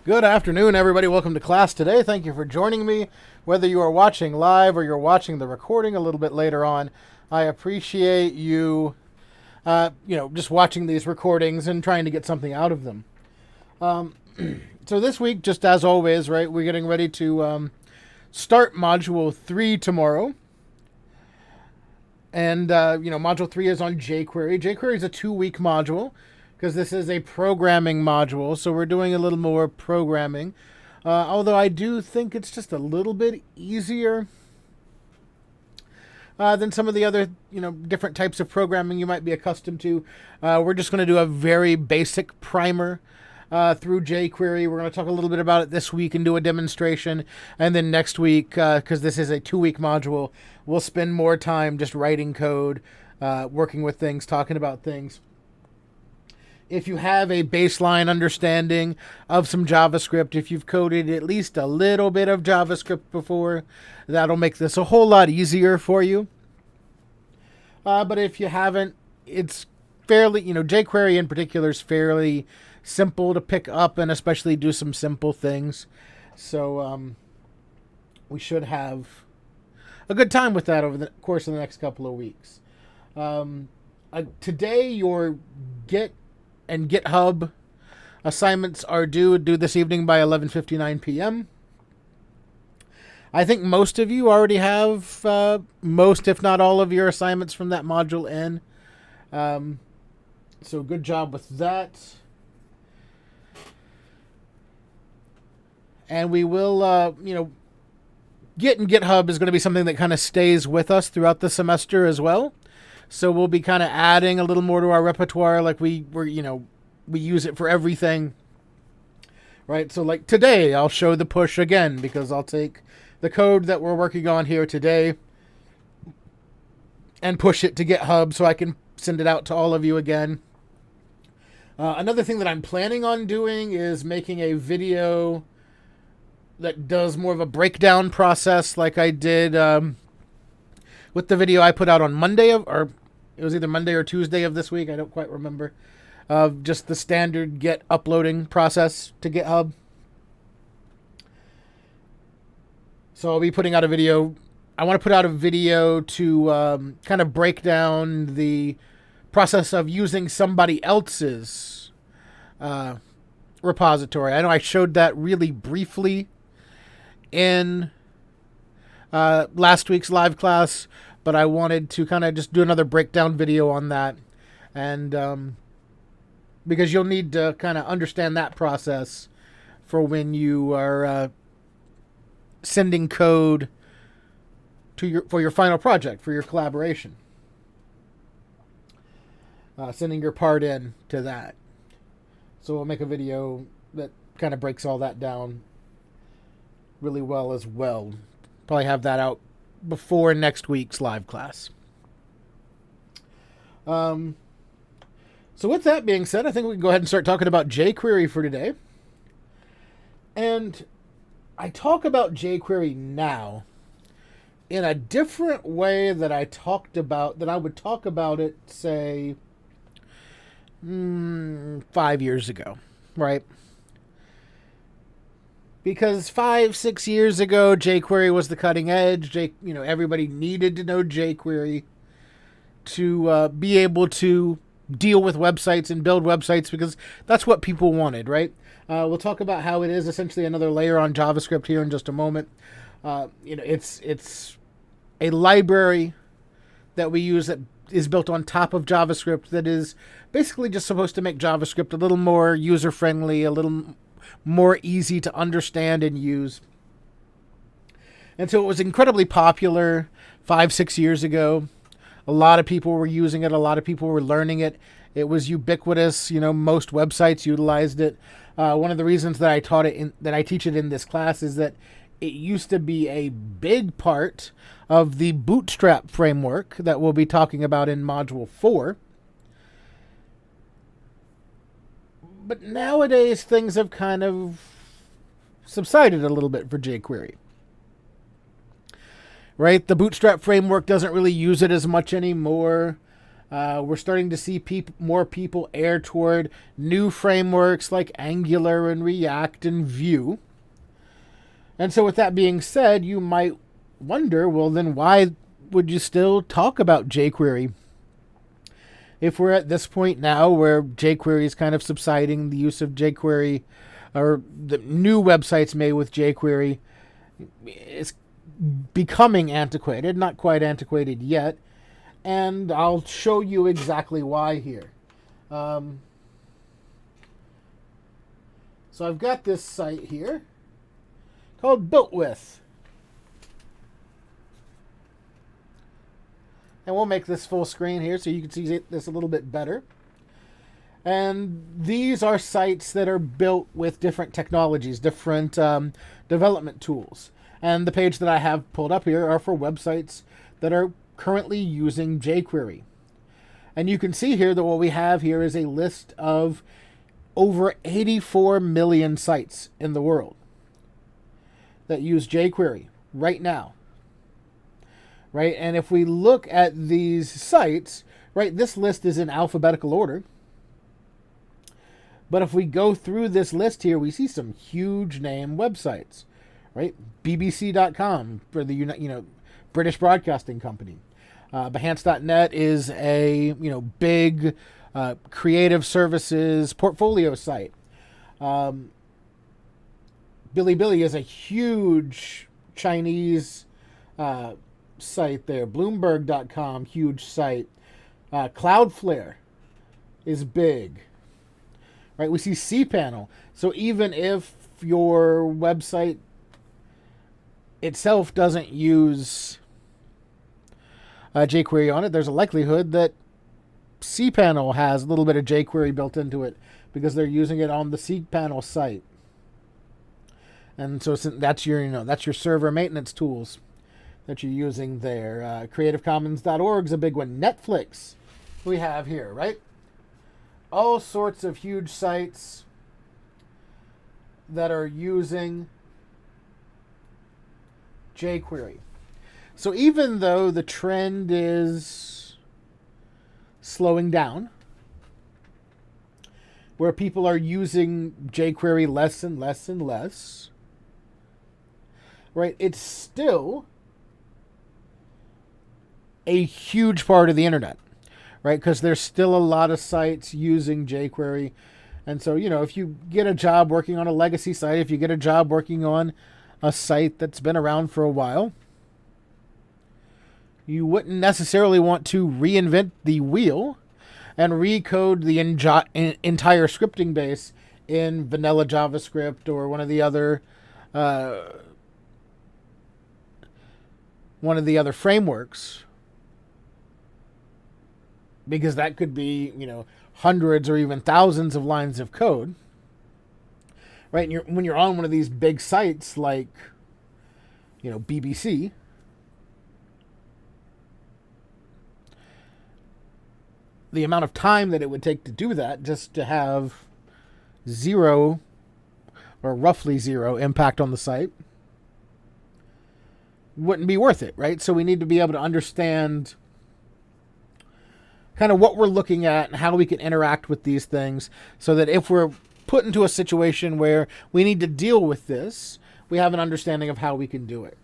Good afternoon, everybody. Welcome to class today. Thank you for joining me. Whether you are watching live or you're watching the recording a little bit later on, I appreciate you, just watching these recordings and trying to get something out of them. So this week, just as always, right, we're getting ready to start Module 3 tomorrow. And, Module 3 is on jQuery. jQuery is a 2-week module. because this is a programming module, so we're doing a little more programming. Although I do think it's just a little bit easier than some of the other, different types of programming you might be accustomed to. We're just going to do a very basic primer through jQuery. We're going to talk a little bit about it this week and do a demonstration. And then next week, because this is a 2-week module, we'll spend more time just writing code, working with things, talking about things. If you have a baseline understanding of some JavaScript, if you've coded at least a little bit of JavaScript before, that'll make this a whole lot easier for you. But if you haven't, it's fairly, jQuery in particular is fairly simple to pick up and especially do some simple things. So we should have a good time with that over the course of the next couple of weeks. Today, your Git and GitHub assignments are due this evening by 11:59 p.m. I think most of you already have most, if not all, of your assignments from that module in. So good job with that. And we will, Git and GitHub is going to be something that kind of stays with us throughout the semester as well. So we'll be kind of adding a little more to our repertoire, like we use it for everything, right? So like today, I'll show the push again because I'll take the code that we're working on here today and push it to GitHub so I can send it out to all of you again. Another thing that I'm planning on doing is making a video that does more of a breakdown process like I did with the video I put out on Monday or it was either Monday or Tuesday of this week. I don't quite remember. Of just the standard Git uploading process to GitHub. So I'll be putting out a video. I want to put out a video to kind of break down the process of using somebody else's repository. I know I showed that really briefly in last week's live class, but I wanted to kind of just do another breakdown video on that. And because you'll need to kind of understand that process for when you are sending code to for your final project, for your collaboration. Sending your part in to that. So we'll make a video that kind of breaks all that down really well as well. Probably have that out before next week's live class. So with that being said, I think we can go ahead and start talking about jQuery for today. And I talk about jQuery now in a different way that I would talk about it, say, 5 years ago, right? Because 5-6 years ago, jQuery was the cutting edge. Everybody needed to know jQuery to be able to deal with websites and build websites because that's what people wanted, right? We'll talk about how it is essentially another layer on JavaScript here in just a moment. It's a library that we use that is built on top of JavaScript that is basically just supposed to make JavaScript a little more user-friendly, a little more easy to understand and use. And so it was incredibly popular 5-6 years ago. A lot of people were using it. A lot of people were learning it. It was ubiquitous. Most websites utilized it. One of the reasons that I teach it in this class is that it used to be a big part of the Bootstrap framework that we'll be talking about in Module 4. But nowadays, things have kind of subsided a little bit for jQuery. Right? The Bootstrap framework doesn't really use it as much anymore. We're starting to see more people err toward new frameworks like Angular and React and Vue. And so with that being said, you might wonder, well, then why would you still talk about jQuery? If we're at this point now where jQuery is kind of subsiding, the use of jQuery or the new websites made with jQuery is becoming antiquated, not quite antiquated yet, and I'll show you exactly why here. So I've got this site here called Built With. And we'll make this full screen here so you can see this a little bit better. And these are sites that are built with different technologies, different development tools. And the page that I have pulled up here are for websites that are currently using jQuery. And you can see here that what we have here is a list of over 84 million sites in the world that use jQuery right now. Right? And if we look at these sites, right, this list is in alphabetical order. But if we go through this list here, we see some huge name websites, right? BBC.com for the British Broadcasting Company. Behance.net is a big creative services portfolio site. Bilibili is a huge Chinese site there. Bloomberg.com, huge site. Cloudflare is big. Right, we see cPanel. So even if your website itself doesn't use jQuery on it, there's a likelihood that cPanel has a little bit of jQuery built into it because they're using it on the cPanel site. And so that's your server maintenance tools that you're using there. CreativeCommons.org is a big one. Netflix we have here, right? All sorts of huge sites that are using jQuery. So even though the trend is slowing down, where people are using jQuery less and less and less, right, it's still a huge part of the internet. Right, because there's still a lot of sites using jQuery. And so, if you get a job working on a legacy site, if you get a job working on a site that's been around for a while, you wouldn't necessarily want to reinvent the wheel and recode the entire scripting base in vanilla JavaScript or one of the other frameworks. Because that could be, hundreds or even thousands of lines of code, right? And when you're on one of these big sites like, BBC, the amount of time that it would take to do that just to have zero or roughly zero impact on the site wouldn't be worth it, right? So we need to be able to understand kind of what we're looking at and how we can interact with these things so that if we're put into a situation where we need to deal with this, we have an understanding of how we can do it.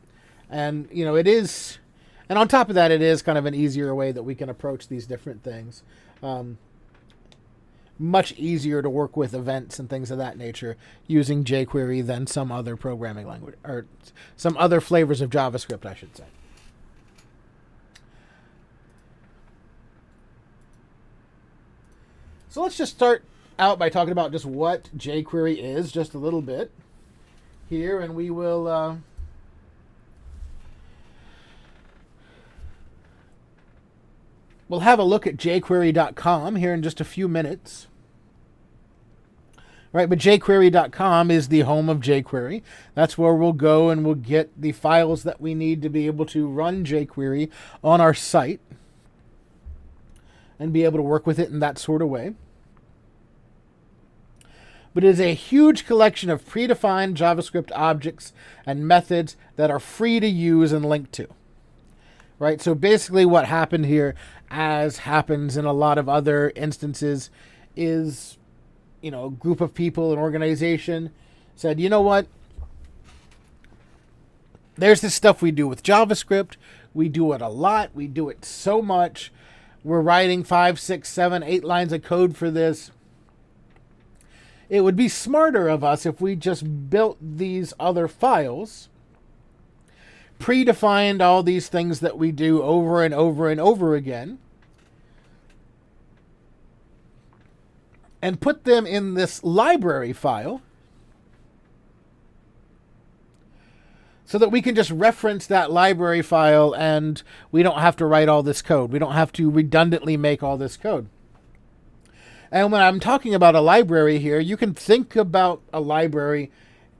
And, it is, and on top of that, it is kind of an easier way that we can approach these different things. Much easier to work with events and things of that nature using jQuery than some other programming language, or some other flavors of JavaScript, I should say. So let's just start out by talking about just what jQuery is, just a little bit here, and we will we'll have a look at jQuery.com here in just a few minutes. Right, but jQuery.com is the home of jQuery. That's where we'll go and we'll get the files that we need to be able to run jQuery on our site and be able to work with it in that sort of way. But it is a huge collection of predefined JavaScript objects and methods that are free to use and link to. Right? So basically what happened here, as happens in a lot of other instances, is, a group of people, an organization, said, you know what? There's this stuff we do with JavaScript. We do it a lot. We do it so much. We're writing 5, 6, 7, 8 lines of code for this. It would be smarter of us if we just built these other files, predefined all these things that we do over and over and over again, and put them in this library file so that we can just reference that library file and we don't have to write all this code. We don't have to redundantly make all this code. And when I'm talking about a library here, you can think about a library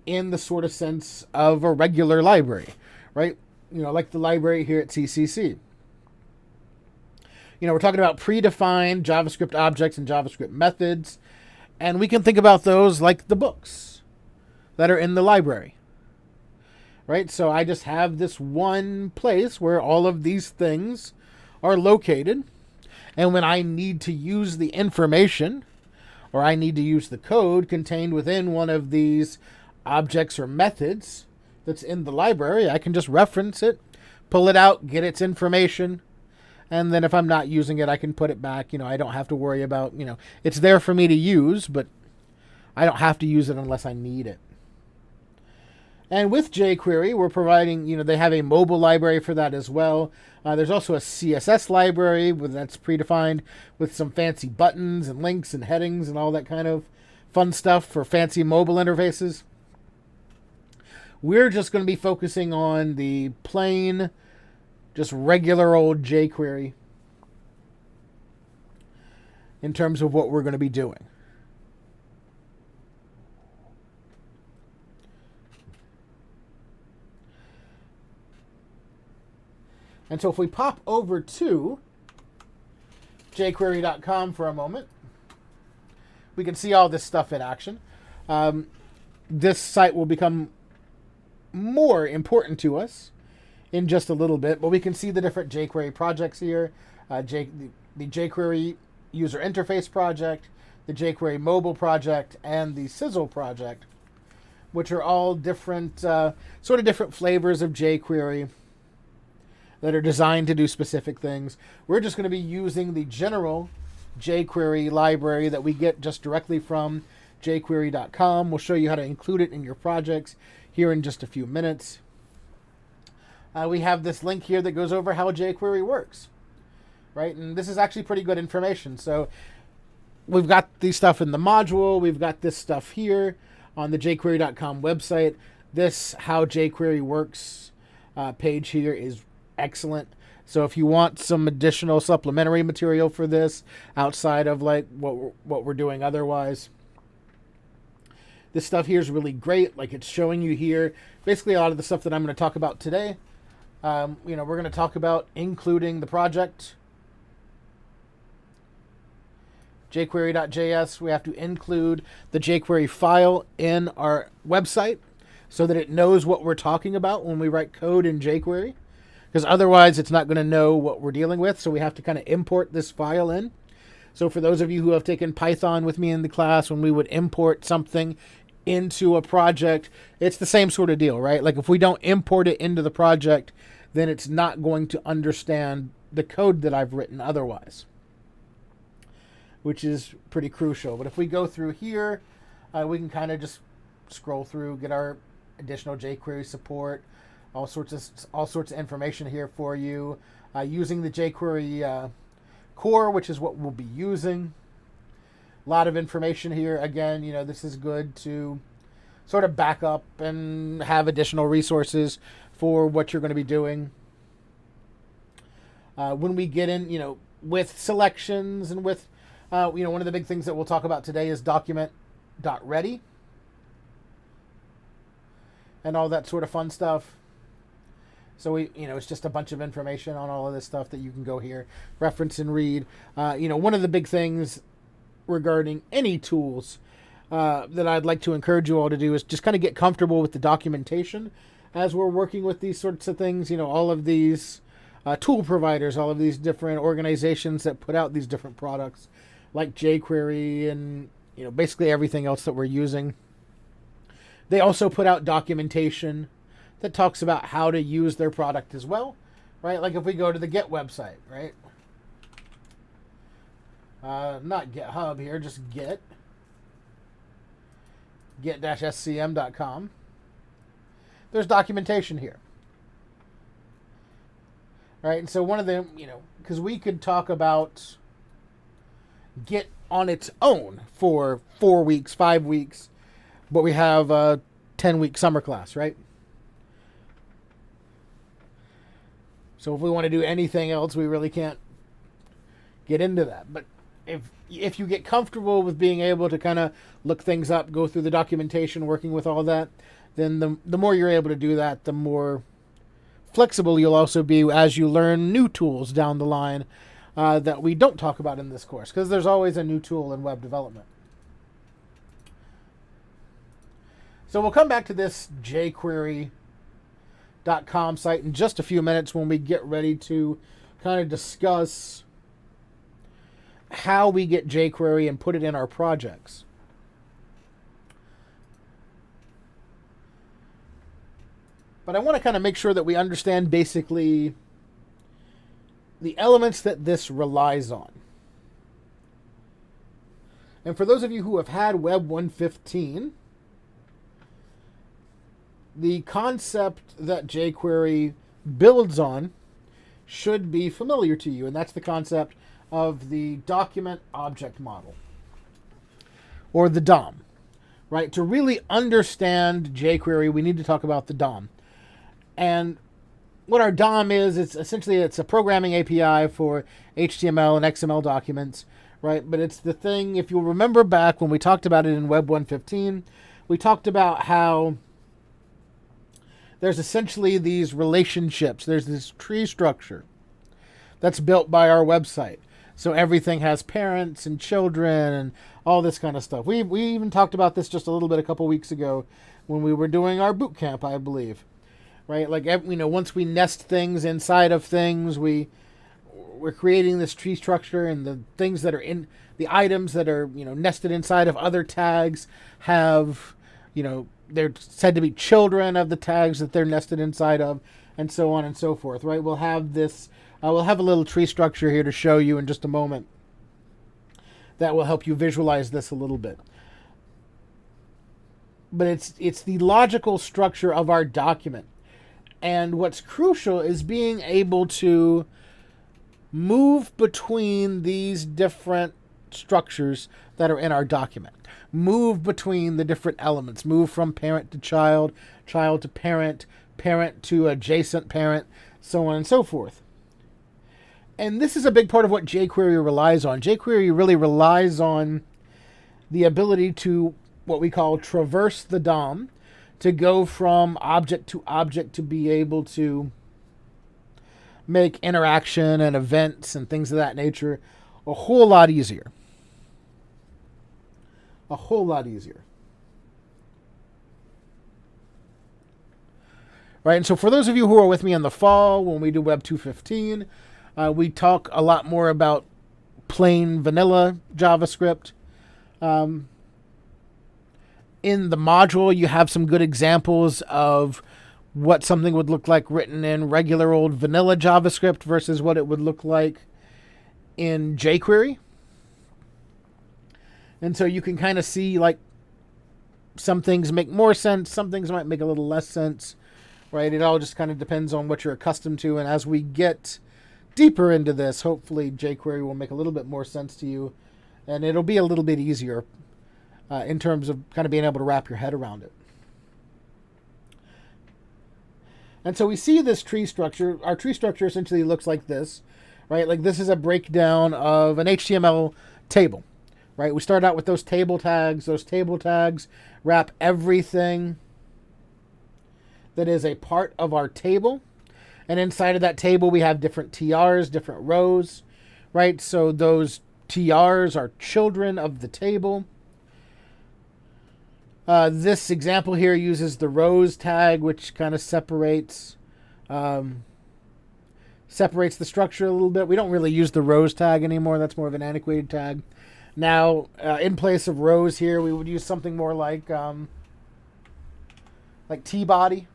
in the sort of sense of a regular library, right? Like the library here at CCC. We're talking about predefined JavaScript objects and JavaScript methods, and we can think about those like the books that are in the library, right? So I just have this one place where all of these things are located, and when I need to use the information or I need to use the code contained within one of these objects or methods that's in the library, I can just reference it, pull it out, get its information, and then if I'm not using it, I can put it back. I don't have to worry about, it's there for me to use, but I don't have to use it unless I need it. And with jQuery, we're providing, they have a mobile library for that as well. There's also a CSS library that's predefined with some fancy buttons and links and headings and all that kind of fun stuff for fancy mobile interfaces. We're just going to be focusing on the plain, just regular old jQuery in terms of what we're going to be doing. And so if we pop over to jQuery.com for a moment, we can see all this stuff in action. This site will become more important to us in just a little bit, but we can see the different jQuery projects here. The jQuery user interface project, the jQuery mobile project, and the Sizzle project, which are all different, sort of different flavors of jQuery that are designed to do specific things. We're just going to be using the general jQuery library that we get just directly from jQuery.com. We'll show you how to include it in your projects here in just a few minutes. We have this link here that goes over how jQuery works, right? And this is actually pretty good information. So we've got the stuff in the module. We've got this stuff here on the jQuery.com website. This How jQuery Works page here is excellent. So if you want some additional supplementary material for this outside of like what we're doing otherwise, this stuff here is really great. Like it's showing you here basically a lot of the stuff that I'm going to talk about today. We're going to talk about including the project. jQuery.js, we have to include the jQuery file in our website so that it knows what we're talking about when we write code in jQuery. Because otherwise it's not going to know what we're dealing with. So we have to kind of import this file in. So for those of you who have taken Python with me in the class, when we would import something into a project, it's the same sort of deal, right? Like if we don't import it into the project, then it's not going to understand the code that I've written otherwise, which is pretty crucial. But if we go through here, we can kind of just scroll through, get our additional jQuery support, all sorts of information here for you, using the jQuery core, which is what we'll be using. A lot of information here. Again, this is good to sort of back up and have additional resources for what you're going to be doing. When we get in, with selections and with, one of the big things that we'll talk about today is document.ready and all that sort of fun stuff. So it's just a bunch of information on all of this stuff that you can go here, reference and read. One of the big things regarding any tools that I'd like to encourage you all to do is just kind of get comfortable with the documentation as we're working with these sorts of things. All of these tool providers, all of these different organizations that put out these different products like jQuery and, basically everything else that we're using. They also put out documentation that talks about how to use their product as well, right? Like if we go to the Get website, right? Not GitHub here, just get-scm.com. There's documentation here, right? And so one of them, because we could talk about Git on its own for 4 weeks, 5 weeks, but we have a 10-week summer class, right? So if we want to do anything else, we really can't get into that. But if you get comfortable with being able to kind of look things up, go through the documentation, working with all that, then the more you're able to do that, the more flexible you'll also be as you learn new tools down the line that we don't talk about in this course, because there's always a new tool in web development. So we'll come back to this jQuery.com site in just a few minutes when we get ready to kind of discuss how we get jQuery and put it in our projects. But I want to kind of make sure that we understand basically the elements that this relies on. And for those of you who have had Web 1.15, the concept that jQuery builds on should be familiar to you, and that's the concept of the document object model, or the DOM. Right? To really understand jQuery, we need to talk about the DOM. And what our DOM is, it's a programming API for HTML and XML documents, right? But it's the thing, if you'll remember back when we talked about it in Web 1.15, we talked about how there's essentially these relationships. There's this tree structure that's built by our website. So everything has parents and children and all this kind of stuff. We even talked about this just a little bit a couple weeks ago when we were doing our boot camp, I believe. Right? Like, once we nest things inside of things, we're creating this tree structure, and the things that are in the items that are, nested inside of other tags have, they're said to be children of the tags that they're nested inside of, and so on and so forth, right? We'll have this, we'll have a little tree structure here to show you in just a moment that will help you visualize this a little bit. But it's the logical structure of our document. And what's crucial is being able to move between these different structures that are in our document. Move between the different elements. Move from parent to child, child to parent, parent to adjacent parent, so on and so forth. And this is a big part of what jQuery relies on. jQuery really relies on the ability to, what we call, traverse the DOM, to go from object to be able to make interaction and events and things of that nature a whole lot easier. A whole lot easier. Right, and so for those of you who are with me in the fall, when we do Web 2.15, we talk a lot more about plain vanilla JavaScript. In the module, you have some good examples of what something would look like written in regular old vanilla JavaScript versus what it would look like in jQuery. And so you can kind of see, like, some things make more sense, some things might make a little less sense, right? It all just kind of depends on what you're accustomed to. And as we get deeper into this, hopefully jQuery will make a little bit more sense to you, and it'll be a little bit easier in terms of kind of being able to wrap your head around it. And so we see this tree structure. Our tree structure essentially looks like this, right? Like, this is a breakdown of an HTML table, right? We start out with those table tags. Those table tags wrap everything that is a part of our table. And inside of that table, we have different TRs, different rows, right? So those TRs are children of the table. This example here uses the rows tag, which kind of separates the structure a little bit. We don't really use the rows tag anymore. That's more of an antiquated tag. Now, in place of rows here, we would use something more like T-body.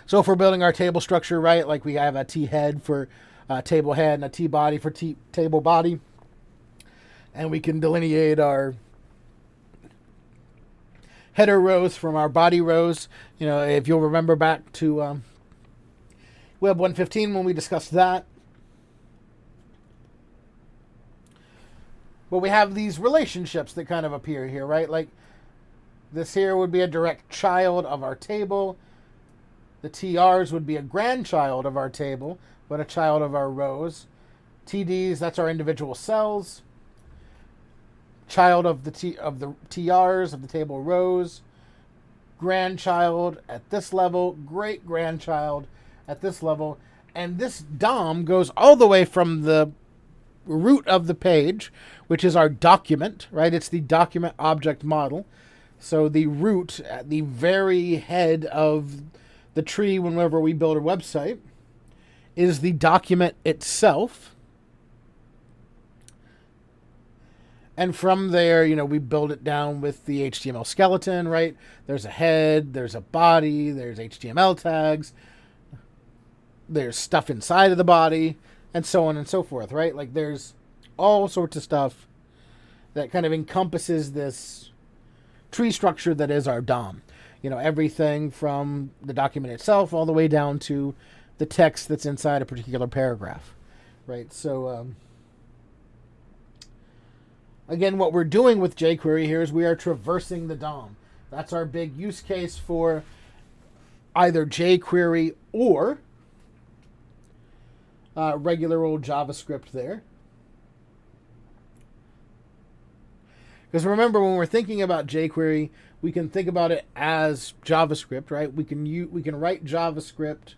So if we're building our table structure, right, like we have a T-head for table head and a T-body for table body, and we can delineate our header rows from our body rows. If you'll remember back to Web 1.15 when we discussed that. But we have these relationships that kind of appear here, right? Like this here would be a direct child of our table. The TRs would be a grandchild of our table, but a child of our rows. TDs, that's our individual cells. Child of the TRs of the table rows. Grandchild at this level. Great grandchild at this level. And this DOM goes all the way from the root of the page, which is our document, right? It's the document object model. So the root at the very head of the tree whenever we build a website is the document itself. And from there, you know, we build it down with the HTML skeleton, right? There's a head, there's a body, there's HTML tags, there's stuff inside of the body, and so on and so forth, right? Like there's all sorts of stuff that kind of encompasses this tree structure that is our DOM. You know, everything from the document itself all the way down to the text that's inside a particular paragraph, right? So, again, what we're doing with jQuery here is we are traversing the DOM. That's our big use case for either jQuery or regular old JavaScript there. Because remember, when we're thinking about jQuery, we can think about it as JavaScript, right? We can write JavaScript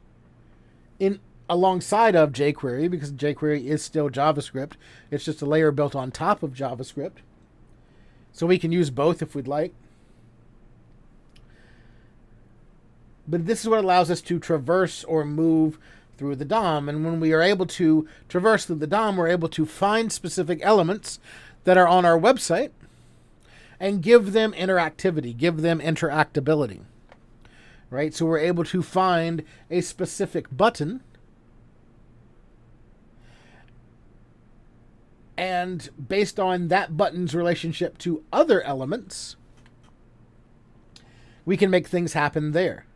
in alongside of jQuery, because jQuery is still JavaScript. It's just a layer built on top of JavaScript. So we can use both if we'd like. But this is what allows us to traverse or move through the DOM. And when we are able to traverse through the DOM, we're able to find specific elements that are on our website and give them interactivity, give them interactability, right? So we're able to find a specific button, and based on that button's relationship to other elements, we can make things happen there,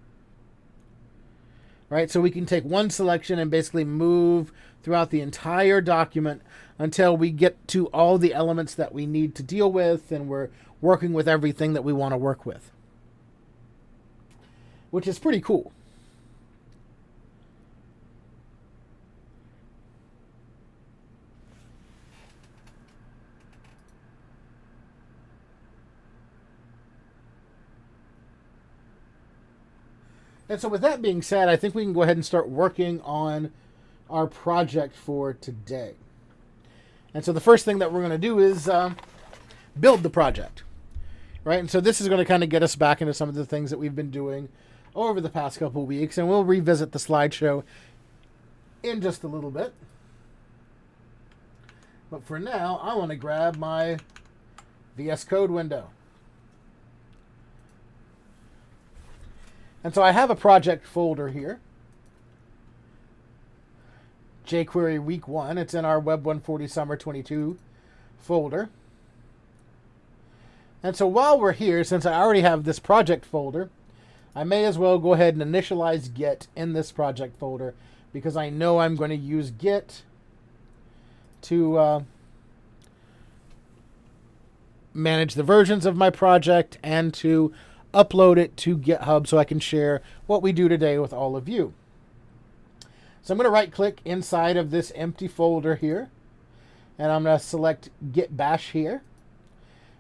right? So we can take one selection and basically move throughout the entire document until we get to all the elements that we need to deal with, and we're working with everything that we want to work with, which is pretty cool. And so with that being said, I think we can go ahead and start working on our project for today. And so the first thing that we're going to do is build the project, right? And so this is going to kind of get us back into some of the things that we've been doing over the past couple of weeks, and we'll revisit the slideshow in just a little bit. But for now, I want to grab my VS Code window. And so I have a project folder here. jQuery Week 1. It's in our Web 140 Summer 22 folder. And so while we're here, since I already have this project folder, I may as well go ahead and initialize Git in this project folder, because I know I'm going to use Git to manage the versions of my project and to upload it to GitHub so I can share what we do today with all of you. So I'm going to right click inside of this empty folder here, and I'm going to select Git Bash here.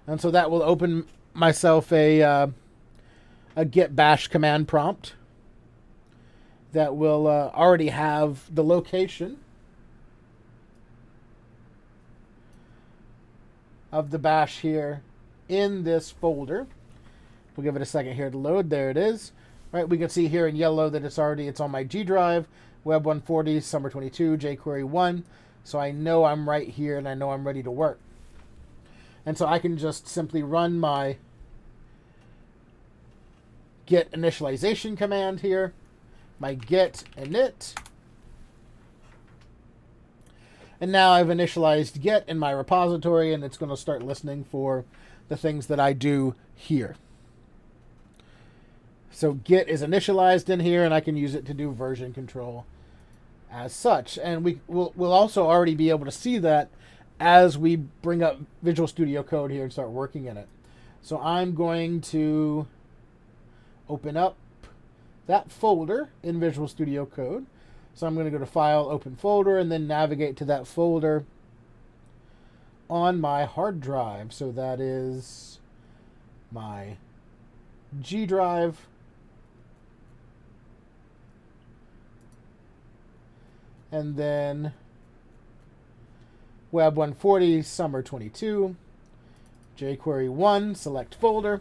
And so that will open myself a Git Bash command prompt that will already have the location of the bash here in this folder. We'll give it a second here to load. There it is. Right, we can see here in yellow that it's on my G drive, Web 140, Summer 22, jQuery 1. So I know I'm right here, and I know I'm ready to work. And so I can just simply run my git initialization command here, my git init. And now I've initialized Git in my repository, and it's going to start listening for the things that I do here. So Git is initialized in here, and I can use it to do version control as such. And we'll also already be able to see that as we bring up Visual Studio Code here and start working in it. So I'm going to open up that folder in Visual Studio Code. So I'm going to go to File, Open Folder, and then navigate to that folder on my hard drive. So that is my G drive. And then Web 140, Summer 22, jQuery 1, select folder.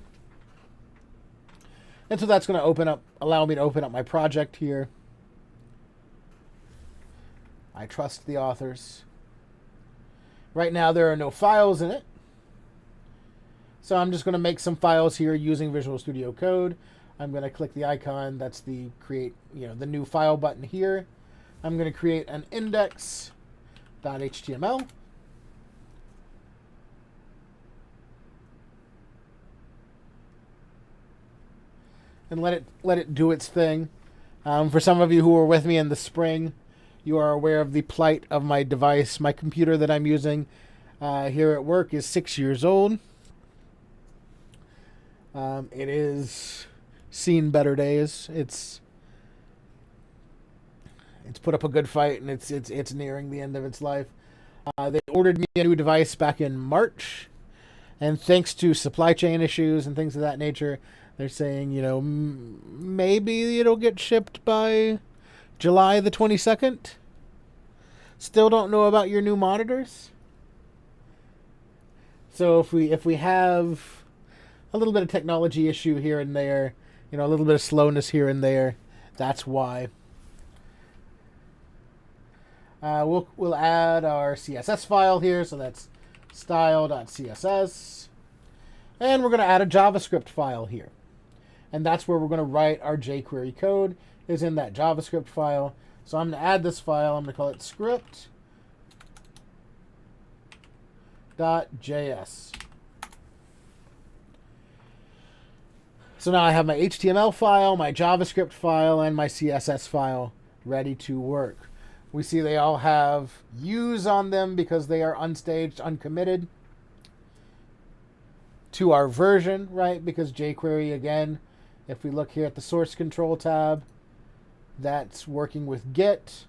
And so that's going to allow me to open up my project here. I trust the authors. Right now there are no files in it. So I'm just going to make some files here using Visual Studio Code. I'm going to click the icon, that's the create, the new file button here. I'm going to create an index.html. And let it do its thing. For some of you who were with me in the spring, you are aware of the plight of my device. My computer that I'm using here at work is 6 years old. It is seen better days. It's put up a good fight, and it's nearing the end of its life. They ordered me a new device back in March, and thanks to supply chain issues and things of that nature, they're saying, maybe it'll get shipped by July the 22nd. Still don't know about your new monitors. So if we have a little bit of technology issue here and there, a little bit of slowness here and there, that's why. We'll add our CSS file here, so that's style.css. And we're going to add a JavaScript file here. And that's where we're going to write our jQuery code, is in that JavaScript file. So I'm going to add this file. I'm going to call it script.js. So now I have my HTML file, my JavaScript file, and my CSS file ready to work. We see they all have U's on them because they are unstaged, uncommitted to our version, right? Because jQuery, again, if we look here at the source control tab, that's working with Git.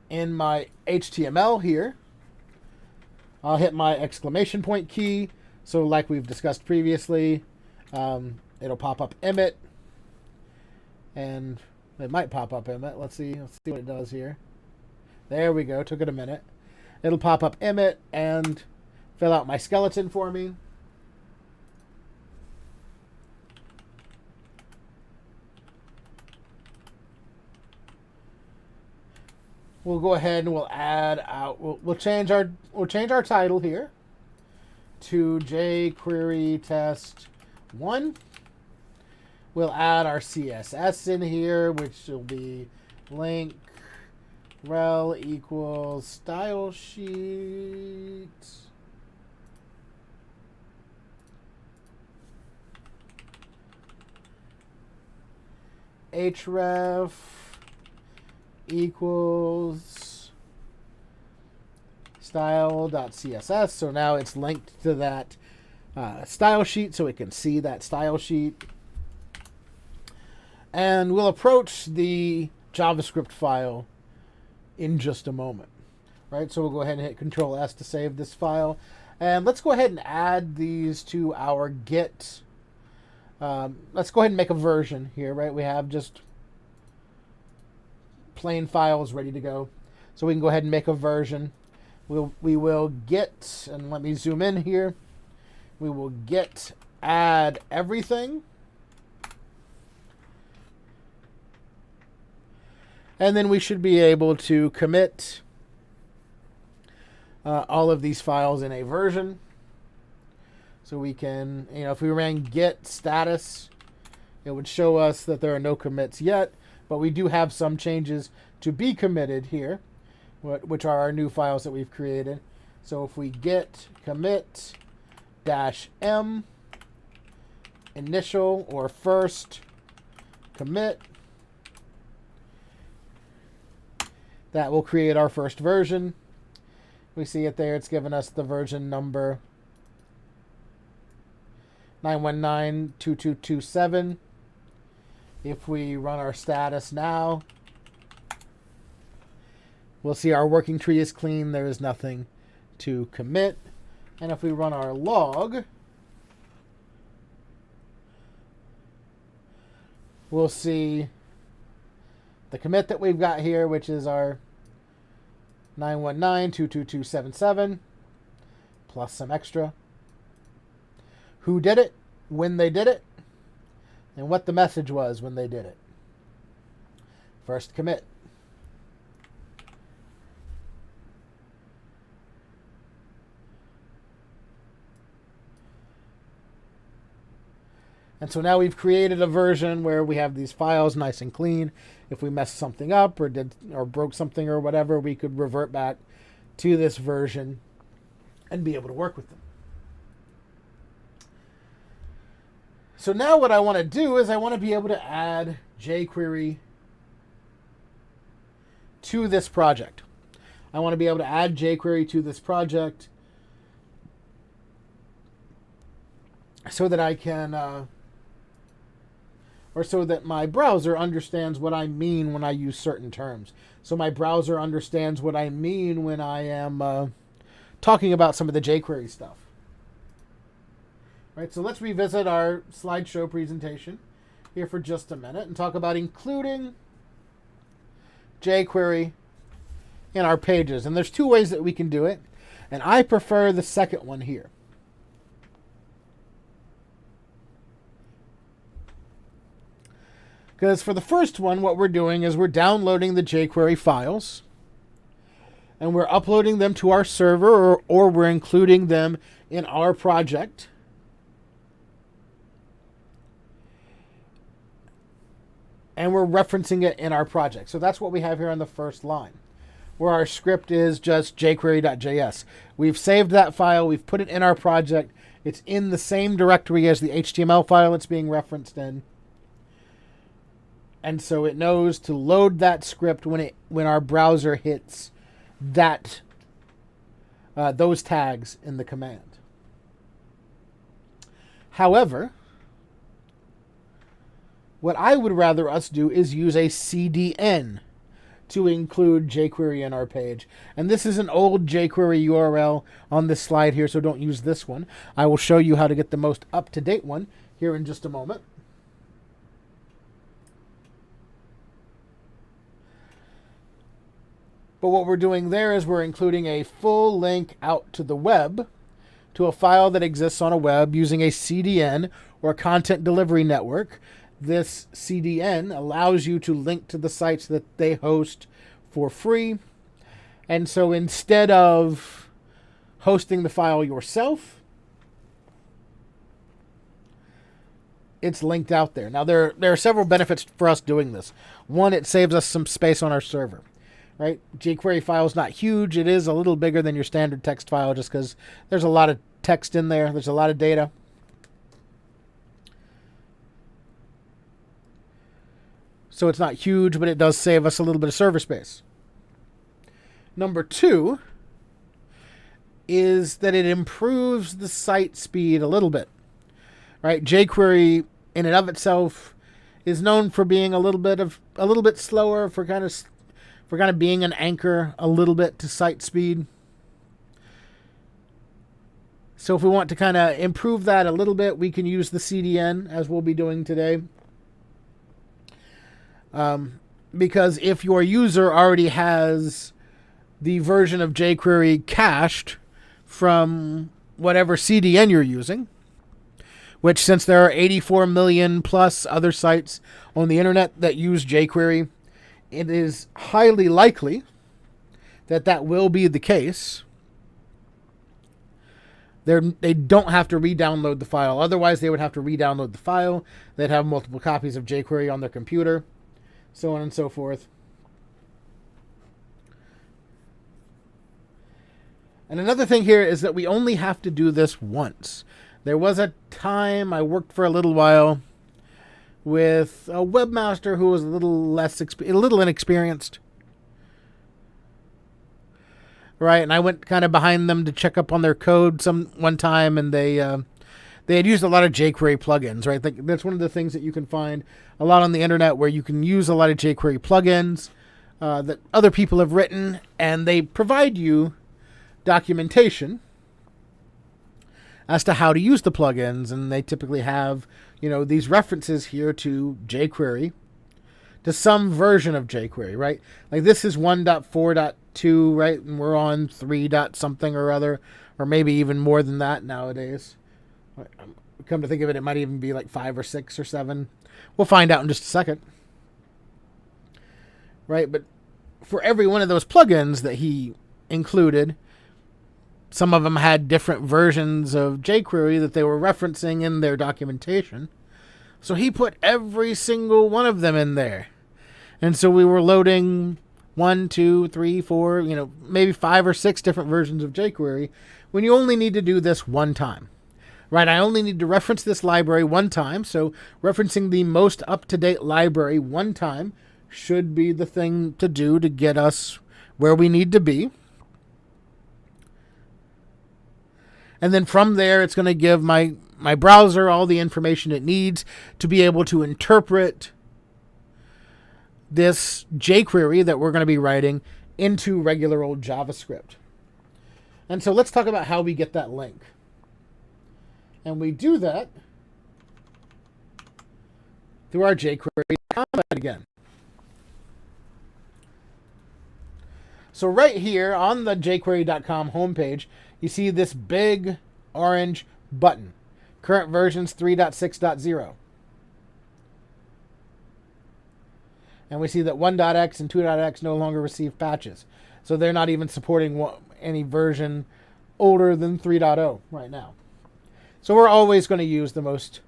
In my HTML here, I'll hit my exclamation point key. So like we've discussed previously, it'll pop up emit. And it might pop up emit. Let's see what it does here. There we go. Took it a minute. It'll pop up emit and fill out my skeleton for me. We'll go ahead and we'll add out. We'll change our title here to jQuery test 1. We'll add our CSS in here, which will be link rel equals style sheet. href equals style.css. So now it's linked to that style sheet, so we can see that style sheet. And we'll approach the JavaScript file in just a moment, right? So we'll go ahead and hit Control S to save this file. And let's go ahead and add these to our Git. Let's go ahead and make a version here, right? We have just plain files ready to go. So we can go ahead and make a version. We will git, and let me zoom in here. We will git add everything. And then we should be able to commit all of these files in a version. So we can, if we ran git status, it would show us that there are no commits yet, but we do have some changes to be committed here, which are our new files that we've created. So if we git commit -m initial or first commit, That will create our first version. We see it there. It's given us the version number 9192227. If we run our status now, we'll see our working tree is clean. There is nothing to commit. And if we run our log, we'll see the commit that we've got here, which is our 919222277 plus some extra. Who did it, when they did it, and what the message was when they did it. First commit. And so now we've created a version where we have these files nice and clean. If we messed something up or broke something or whatever, we could revert back to this version and be able to work with them. So now what I want to do is I want to be able to add jQuery to this project. I want to be able to add jQuery to this project so that I can, or so that my browser understands what I mean when I use certain terms. So my browser understands what I mean when I am talking about some of the jQuery stuff. Right, so let's revisit our slideshow presentation here for just a minute and talk about including jQuery in our pages. And there's two ways that we can do it, and I prefer the second one here. Because for the first one, what we're doing is we're downloading the jQuery files, and we're uploading them to our server, or we're including them in our project. And we're referencing it in our project. So that's what we have here on the first line, where our script is just jQuery.js. We've saved that file. We've put it in our project. It's in the same directory as the HTML file it's being referenced in. And so it knows to load that script when our browser hits that those tags in the command. However, what I would rather us do is use a CDN to include jQuery in our page. And this is an old jQuery URL on this slide here, so don't use this one. I will show you how to get the most up-to-date one here in just a moment. But what we're doing there is we're including a full link out to the web to a file that exists on a web using a CDN or content delivery network. This CDN allows you to link to the sites that they host for free. And so instead of hosting the file yourself, it's linked out there. Now, there are several benefits for us doing this. One, it saves us some space on our server. Right? jQuery file is not huge. It is a little bigger than your standard text file just because there's a lot of text in there. There's a lot of data. So it's not huge, but it does save us a little bit of server space. Number two is that it improves the site speed a little bit. Right? jQuery in and of itself is known for being a little bit slower, for kind of being an anchor a little bit to site speed. So if we want to kind of improve that a little bit, we can use the CDN, as we'll be doing today. Because if your user already has the version of jQuery cached from whatever CDN you're using, which, since there are 84 million plus other sites on the internet that use jQuery, it is highly likely that that will be the case. They don't have to re-download the file. Otherwise, they would have to re-download the file. They'd have multiple copies of jQuery on their computer, so on and so forth. And another thing here is that we only have to do this once. There was a time I worked for a little while with a webmaster who was a little inexperienced. right? And I went kind of behind them to check up on their code one time, and they had used a lot of jQuery plugins, right? That's one of the things that you can find a lot on the internet, where you can use a lot of jQuery plugins that other people have written, and they provide you documentation as to how to use the plugins, and they typically have, these references here to jQuery, to some version of jQuery, right? Like this is 1.4.2, right? And we're on 3. Something or other, or maybe even more than that nowadays. Come to think of it, it might even be like 5 or 6 or 7. We'll find out in just a second. Right? But for every one of those plugins that he included, some of them had different versions of jQuery that they were referencing in their documentation. So he put every single one of them in there. And so we were loading 1, 2, 3, 4, maybe 5 or 6 different versions of jQuery when you only need to do this one time. Right, I only need to reference this library one time, so referencing the most up-to-date library one time should be the thing to do to get us where we need to be. And then from there, it's going to give my browser all the information it needs to be able to interpret this jQuery that we're going to be writing into regular old JavaScript. And so let's talk about how we get that link. And we do that through our jQuery comment again. So right here on the jQuery.com homepage, you see this big orange button. Current versions 3.6.0. And we see that 1.x and 2.x no longer receive patches. So they're not even supporting any version older than 3.0 right now. So we're always going to use the most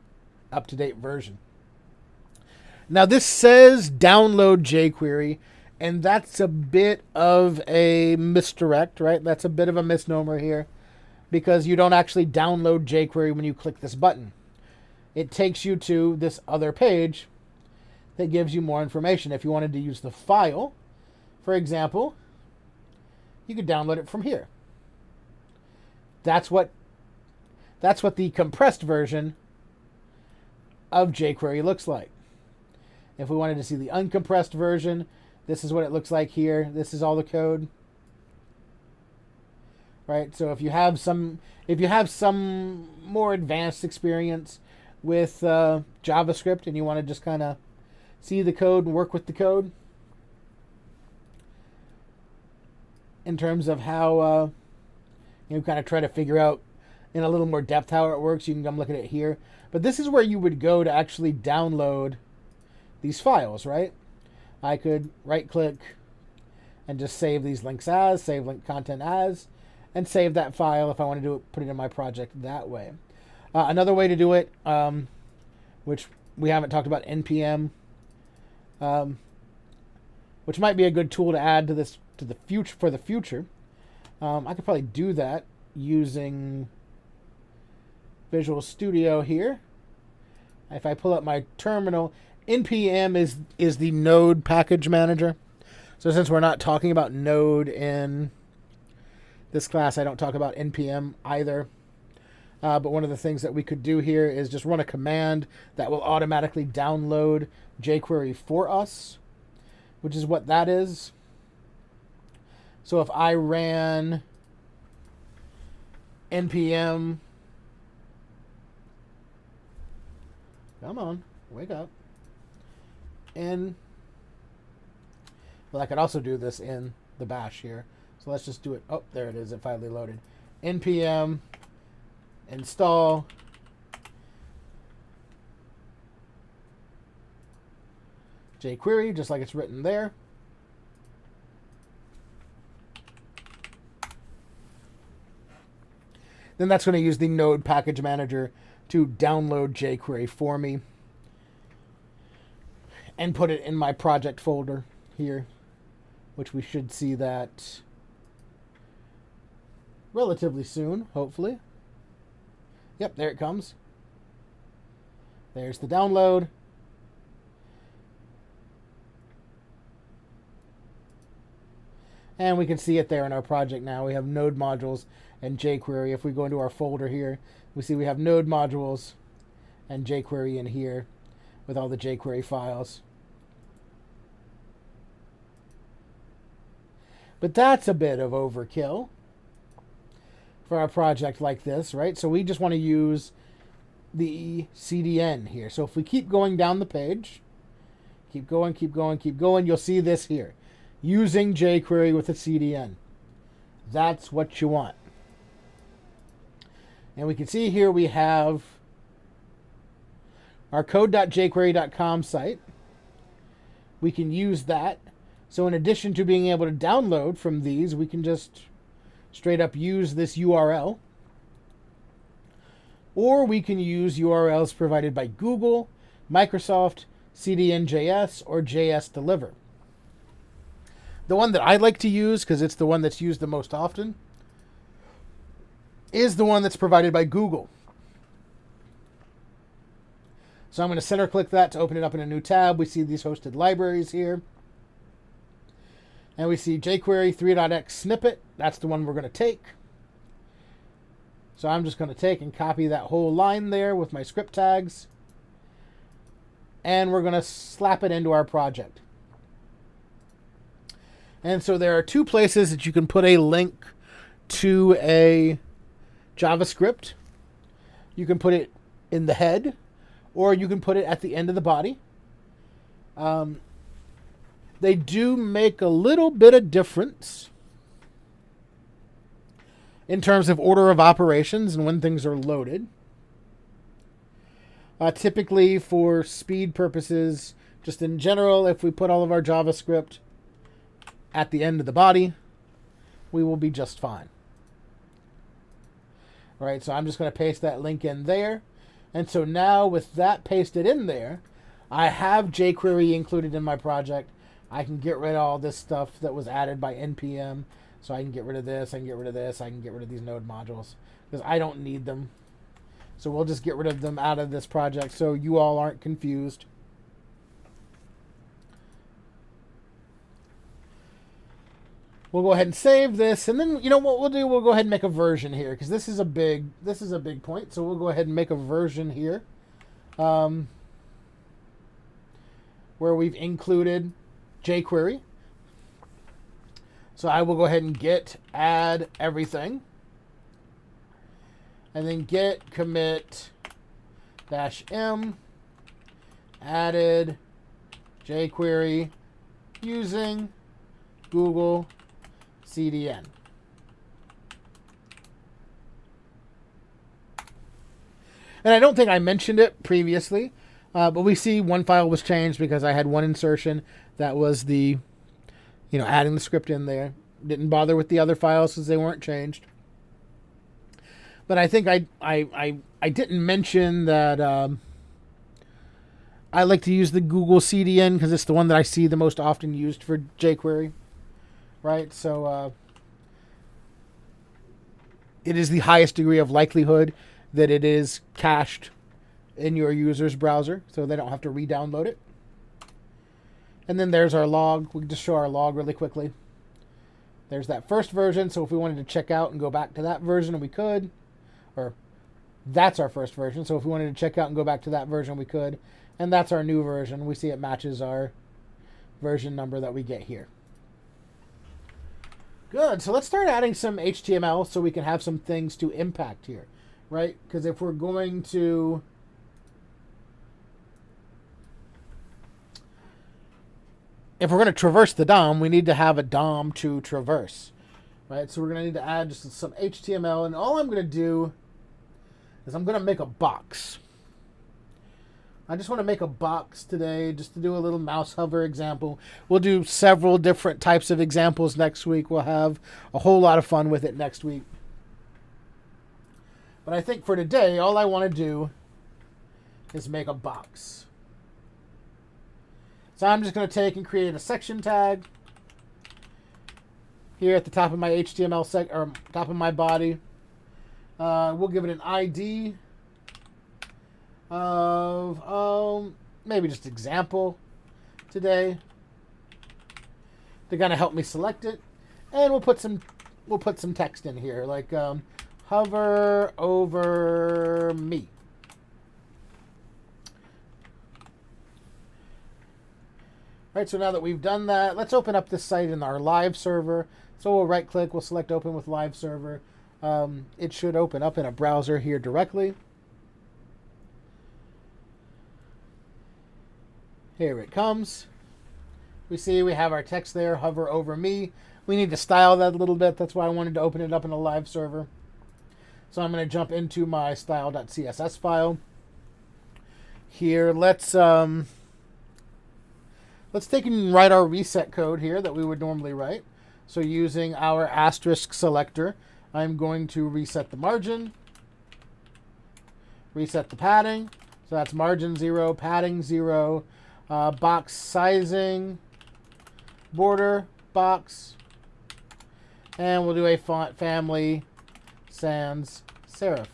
up-to-date version. Now this says download jQuery, and that's a bit of a misdirect, right? That's a bit of a misnomer here, because you don't actually download jQuery when you click this button. It takes you to this other page that gives you more information. If you wanted to use the file, for example, you could download it from here. That's what the compressed version of jQuery looks like. If we wanted to see the uncompressed version, this is what it looks like here. This is all the code. Right? So if you have some more advanced experience with JavaScript and you want to just kind of see the code and work with the code in terms of how kind of try to figure out in a little more depth how it works, you can come look at it here. But this is where you would go to actually download these files, right? I could right-click and just save these links as, save link content as, and save that file if I want to put it in my project that way. Another way to do it, which we haven't talked about, npm, which might be a good tool to add to this for the future. I could probably do that using Visual Studio here. If I pull up my terminal, npm is the Node package manager. So since we're not talking about Node in this class, I don't talk about npm either. But one of the things that we could do here is just run a command that will automatically download jQuery for us, which is what that is. So if I ran npm, come on, wake up, well, I could also do this in the bash here. So let's just do it. Oh, there it is. It finally loaded. npm install jQuery, just like it's written there. Then that's going to use the Node package manager to download jQuery for me and put it in my project folder here, which we should see that relatively soon, hopefully. Yep, there it comes. There's the download. And we can see it there in our project now. We have node modules and jQuery. If we go into our folder here, we see we have node modules and jQuery in here with all the jQuery files. But that's a bit of overkill for a project like this, right? So we just want to use the CDN here. So if we keep going down the page, keep going, you'll see this here. Using jQuery with a CDN. That's what you want. And we can see here we have our code.jquery.com site. We can use that. So in addition to being able to download from these, we can just straight up use this URL. Or we can use URLs provided by Google, Microsoft, CDN.js, or JS Deliver. The one that I like to use, because it's the one that's used the most often, is the one that's provided by Google. So I'm going to center click that to open it up in a new tab. We see these hosted libraries here. And we see jQuery 3.x snippet. That's the one we're going to take. So I'm just going to take and copy that whole line there with my script tags. And we're going to slap it into our project. And so there are two places that you can put a link to a JavaScript. You can put it in the head, or you can put it at the end of the body. They do make a little bit of difference in terms of order of operations and when things are loaded. Typically for speed purposes, just in general, if we put all of our JavaScript at the end of the body, we will be just fine. All right, so I'm just going to paste that link in there. And so now with that pasted in there, I have jQuery included in my project. I can get rid of all this stuff that was added by NPM. So I can get rid of this, I can get rid of this, I can get rid of these node modules, because I don't need them. So we'll just get rid of them out of this project so you all aren't confused. We'll go ahead and save this, and then, you know what we'll do? We'll go ahead and make a version here, because this is a big point. So we'll go ahead and make a version here, where we've included jQuery. So I will go ahead and git add everything, and then git commit -m added jQuery using Google CDN. And I don't think I mentioned it previously, but we see one file was changed because I had one insertion that was the, adding the script in there. Didn't bother with the other files because they weren't changed. But I think I didn't mention that I like to use the Google CDN because it's the one that I see the most often used for jQuery. Right, so it is the highest degree of likelihood that it is cached in your user's browser, so they don't have to re-download it. And then there's our log. We can just show our log really quickly. There's that first version, so if we wanted to check out and go back to that version, we could. Or that's our first version, so if we wanted to check out and go back to that version, we could. And that's our new version. We see it matches our version number that we get here. Good. So let's start adding some HTML so we can have some things to impact here, right? Because if we're going to traverse the DOM, we need to have a DOM to traverse, right? So we're going to need to add just some HTML, and all I'm going to do is I'm going to make a box. I just want to make a box today just to do a little mouse hover example. We'll do several different types of examples next week. We'll have a whole lot of fun with it next week. But I think for today, all I want to do is make a box. So I'm just going to take and create a section tag here at the top of my HTML or top of my body. We'll give it an ID of maybe just example today to kind of help me select it. And we'll put some text in here, like hover over me. All right, so now that we've done that, let's open up this site in our live server. So we'll right click, we'll select open with live server. It should open up in a browser here directly. Here it comes. We see we have our text there, hover over me. We need to style that a little bit. That's why I wanted to open it up in a live server. So I'm going to jump into my style.css file. Here, let's take and write our reset code here that we would normally write. So using our asterisk selector, I'm going to reset the margin, reset the padding. So that's margin 0, padding 0, box sizing, border, box, and we'll do a font family sans serif.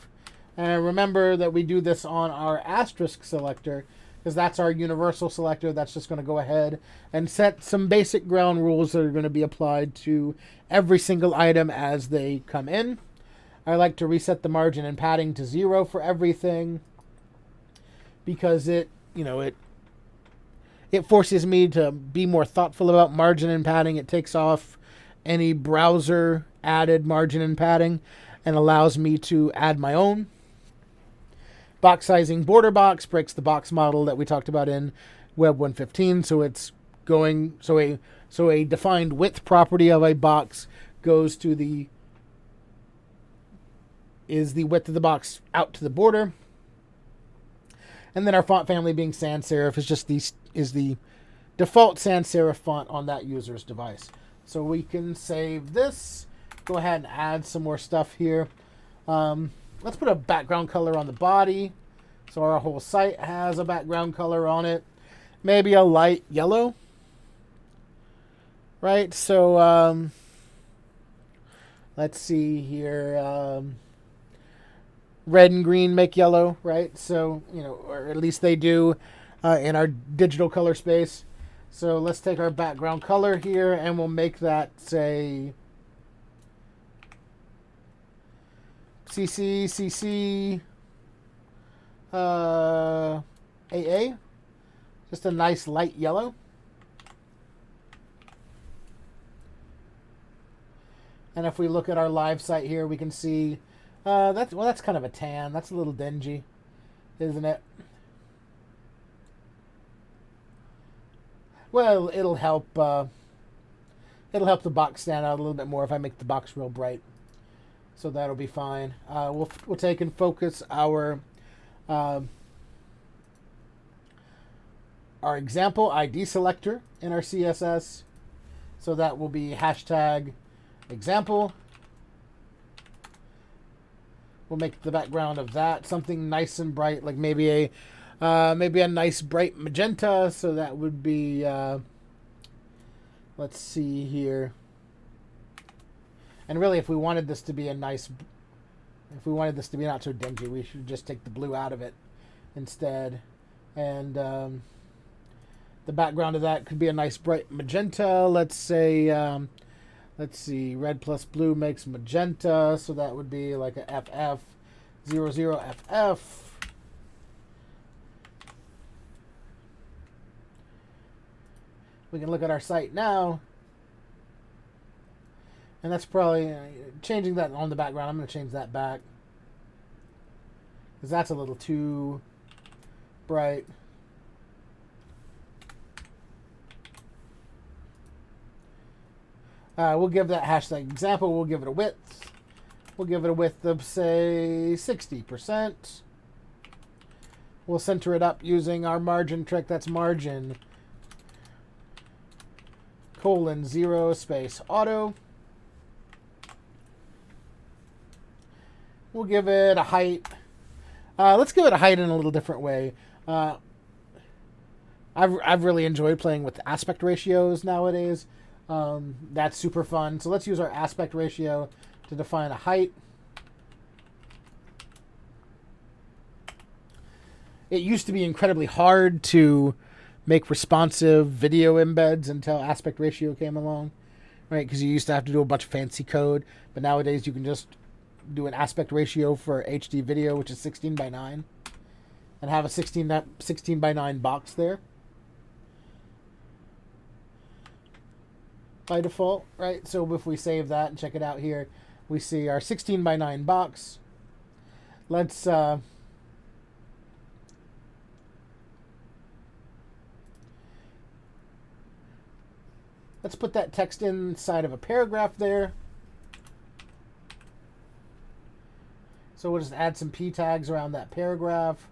And remember that we do this on our asterisk selector because that's our universal selector. That's just going to go ahead and set some basic ground rules that are going to be applied to every single item as they come in. I like to reset the margin and padding to 0 for everything because it forces me to be more thoughtful about margin and padding. It takes off any browser added margin and padding and allows me to add my own. Box sizing border box breaks the box model that we talked about in Web 115. So it's going so a defined width property of a box goes to the width of the box out to the border. And then our font family being sans serif is the default sans serif font on that user's device. So we can save this. Go ahead and add some more stuff here. Let's put a background color on the body. So our whole site has a background color on it. Maybe a light yellow. Right? So let's see here. Red and green make yellow, right? So, or at least they do in our digital color space. So let's take our background color here and we'll make that, say, CC, AA. Just a nice light yellow. And if we look at our live site here, we can see that's kind of a tan. That's a little dingy, isn't it? Well, it'll help the box stand out a little bit more if I make the box real bright. So that'll be fine. We'll take and focus our example ID selector in our CSS. So that will be hashtag example. We'll make the background of that something nice and bright, like maybe a nice bright magenta. So that would be, let's see here. And really, if we wanted this to be not so dingy, we should just take the blue out of it instead. And the background of that could be a nice bright magenta. Let's say, let's see, red plus blue makes magenta. So that would be like a FF, 00FF. We can look at our site now. And that's probably changing that on the background. I'm going to change that back because that's a little too bright. We'll give that hashtag example. We'll give it a width. We'll give it a width of, say, 60%. We'll center it up using our margin trick. That's margin :0 space auto. We'll give it a height. Let's give it a height in a little different way. I've really enjoyed playing with aspect ratios nowadays. That's super fun. So let's use our aspect ratio to define a height. It used to be incredibly hard to make responsive video embeds until aspect ratio came along. right? Because you used to have to do a bunch of fancy code, but nowadays you can just do an aspect ratio for HD video, which is 16 by 9, and have a 16 by 9 box there by default, right? So if we save that and check it out here, we see our 16 by 9 box. Let's put that text inside of a paragraph there. So we'll just add some p tags around that paragraph.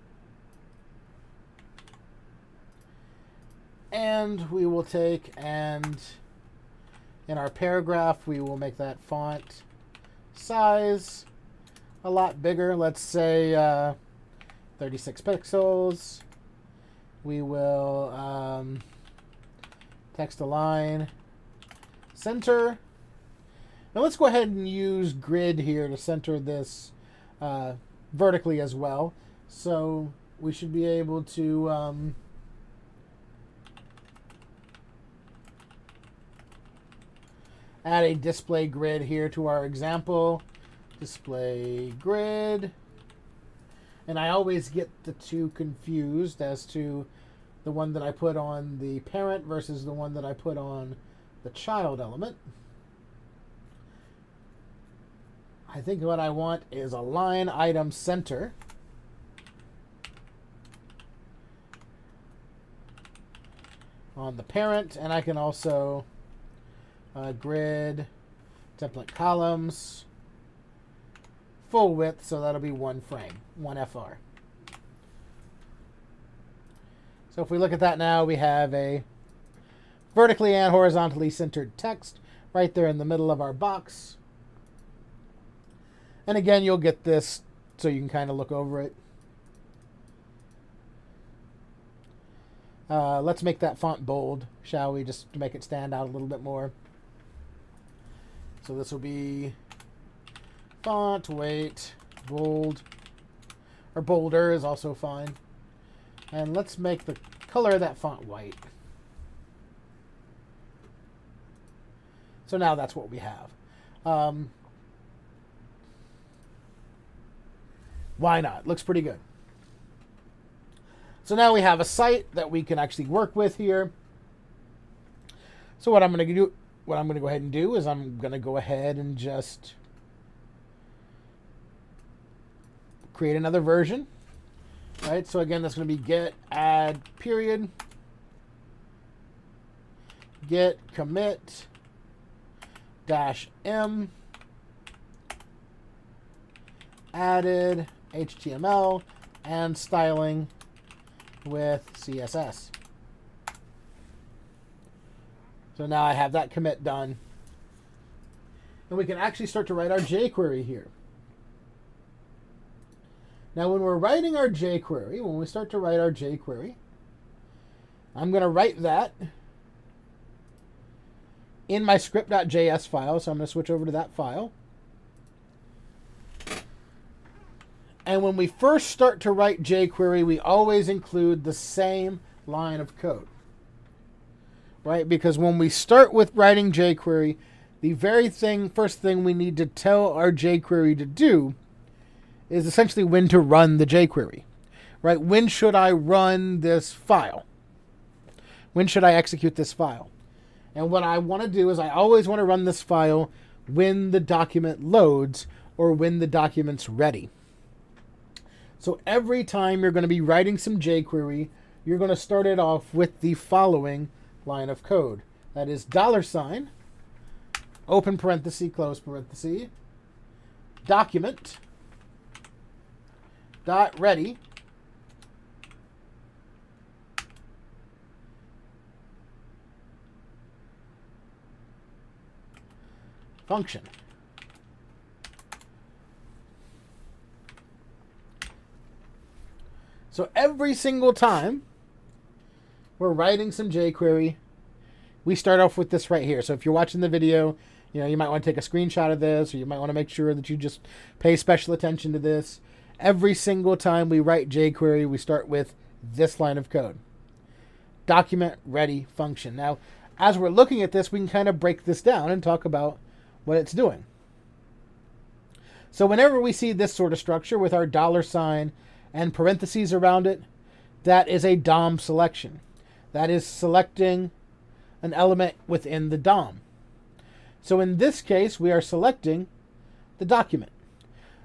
And we will take and in our paragraph, we will make that font size a lot bigger. Let's say 36 pixels. We will text align center. Now let's go ahead and use grid here to center this vertically as well. So we should be able to add a display grid here to our example. Display grid. And I always get the two confused as to the one that I put on the parent versus the one that I put on the child element. I think what I want is a line item center. On the parent, and I can also grid template columns full width, so that'll be 1 frame, 1 FR. So if we look at that now, we have a vertically and horizontally centered text right there in the middle of our box. And again, you'll get this so you can kind of look over it. Let's make that font bold, shall we, just to make it stand out a little bit more. So this will be font weight bold, or bolder is also fine. And let's make the color of that font white. So now that's what we have. Why not? Looks pretty good. So now we have a site that we can actually work with here. So what I'm going to do, what I'm going to go ahead and do is I'm going to go ahead and just create another version. All right, so again, that's going to be get add period, get commit -m added HTML and styling with CSS. So now I have that commit done. And we can actually start to write our jQuery here. Now when we're writing our jQuery, when we start to write our jQuery, I'm going to write that in my script.js file. So I'm going to switch over to that file. And when we first start to write jQuery, we always include the same line of code, right? Because when we start with writing jQuery, the first thing we need to tell our jQuery to do is essentially when to run the jQuery, right? When should I run this file? When should I execute this file? And what I want to do is I always want to run this file when the document loads or when the document's ready. So every time you're going to be writing some jQuery, you're going to start it off with the following line of code. That is $, open parenthesis, close parenthesis, document, dot ready, function. So every single time we're writing some jQuery, we start off with this right here. So if you're watching the video, you might want to take a screenshot of this, or you might want to make sure that you just pay special attention to this. Every single time we write jQuery, we start with this line of code. Document ready function. Now, as we're looking at this, we can kind of break this down and talk about what it's doing. So whenever we see this sort of structure with our $ and parentheses around it, that is a DOM selection. That is selecting an element within the DOM. So in this case, we are selecting the document.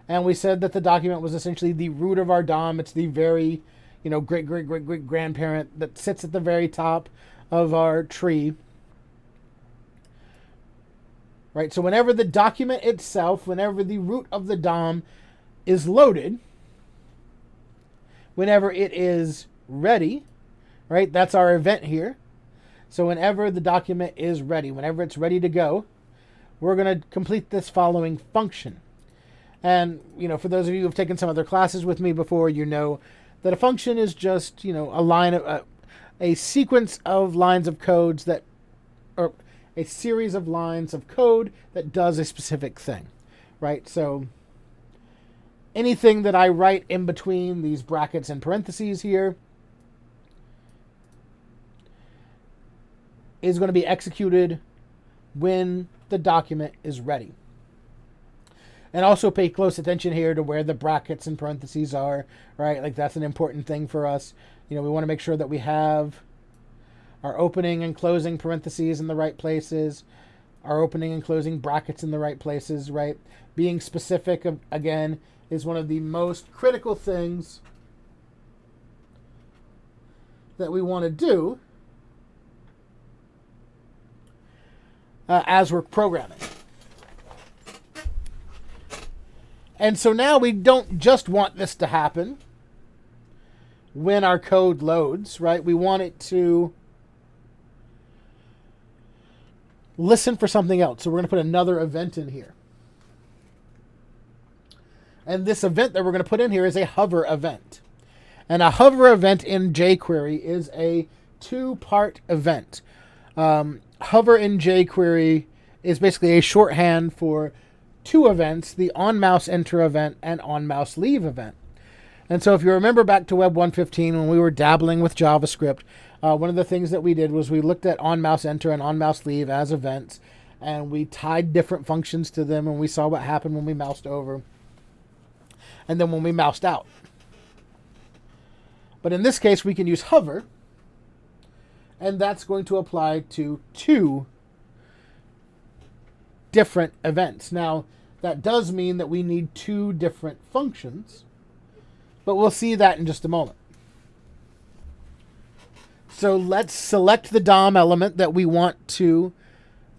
And we said that the document was essentially the root of our DOM. It's the very, great grandparent that sits at the very top of our tree. Right, so whenever the document itself, whenever the root of the DOM is loaded, whenever it is ready, right, that's our event here. So whenever the document is ready, whenever it's ready to go, we're going to complete this following function. And, for those of you who have taken some other classes with me before, you know that a function is just, a sequence of lines of codes that, or a series of lines of code that does a specific thing, right? So anything that I write in between these brackets and parentheses here is going to be executed when the document is ready. And also pay close attention here to where the brackets and parentheses are, right? Like that's an important thing for us. We want to make sure that we have our opening and closing parentheses in the right places, our opening and closing brackets in the right places, right? Being specific, again, is one of the most critical things that we want to do as we're programming. And so now we don't just want this to happen when our code loads, right? We want it to listen for something else. So we're going to put another event in here. And this event that we're going to put in here is a hover event. And a hover event in jQuery is a two-part event. Hover in jQuery is basically a shorthand for two events, the on-mouse enter event and on-mouse leave event. And so if you remember back to Web 1.15 when we were dabbling with JavaScript, one of the things that we did was we looked at on-mouse enter and on-mouse leave as events, and we tied different functions to them, and we saw what happened when we moused over and then when we moused out. But in this case, we can use hover, and that's going to apply to two different events. Now, that does mean that we need two different functions, but we'll see that in just a moment. So let's select the DOM element that we want to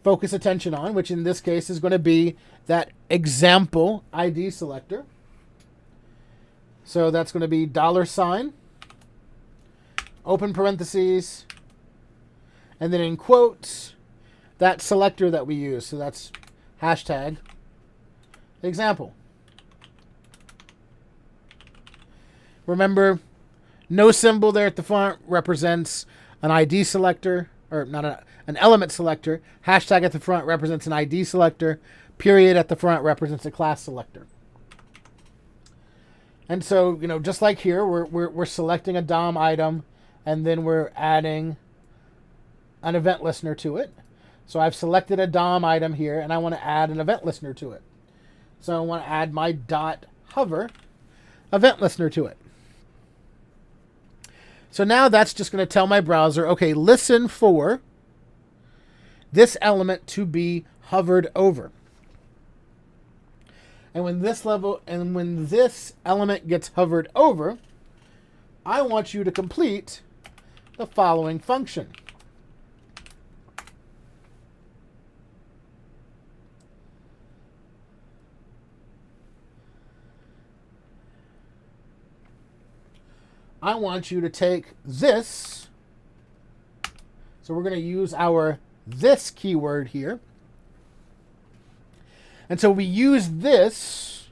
focus attention on, which in this case is going to be that example ID selector. So that's going to be $, open parentheses, and then in quotes, that selector that we use. So that's hashtag example. Remember, no symbol there at the front represents an ID selector, or not an element selector. Hashtag at the front represents an ID selector. Period at the front represents a class selector. And so, just like here, we're selecting a DOM item, and then we're adding an event listener to it. So I've selected a DOM item here, and I want to add an event listener to it. So I want to add my .hover event listener to it. So now that's just going to tell my browser, okay, listen for this element to be hovered over. And when this element gets hovered over, I want you to complete the following function. I want you to take this. So we're going to use our this keyword here. And so we use this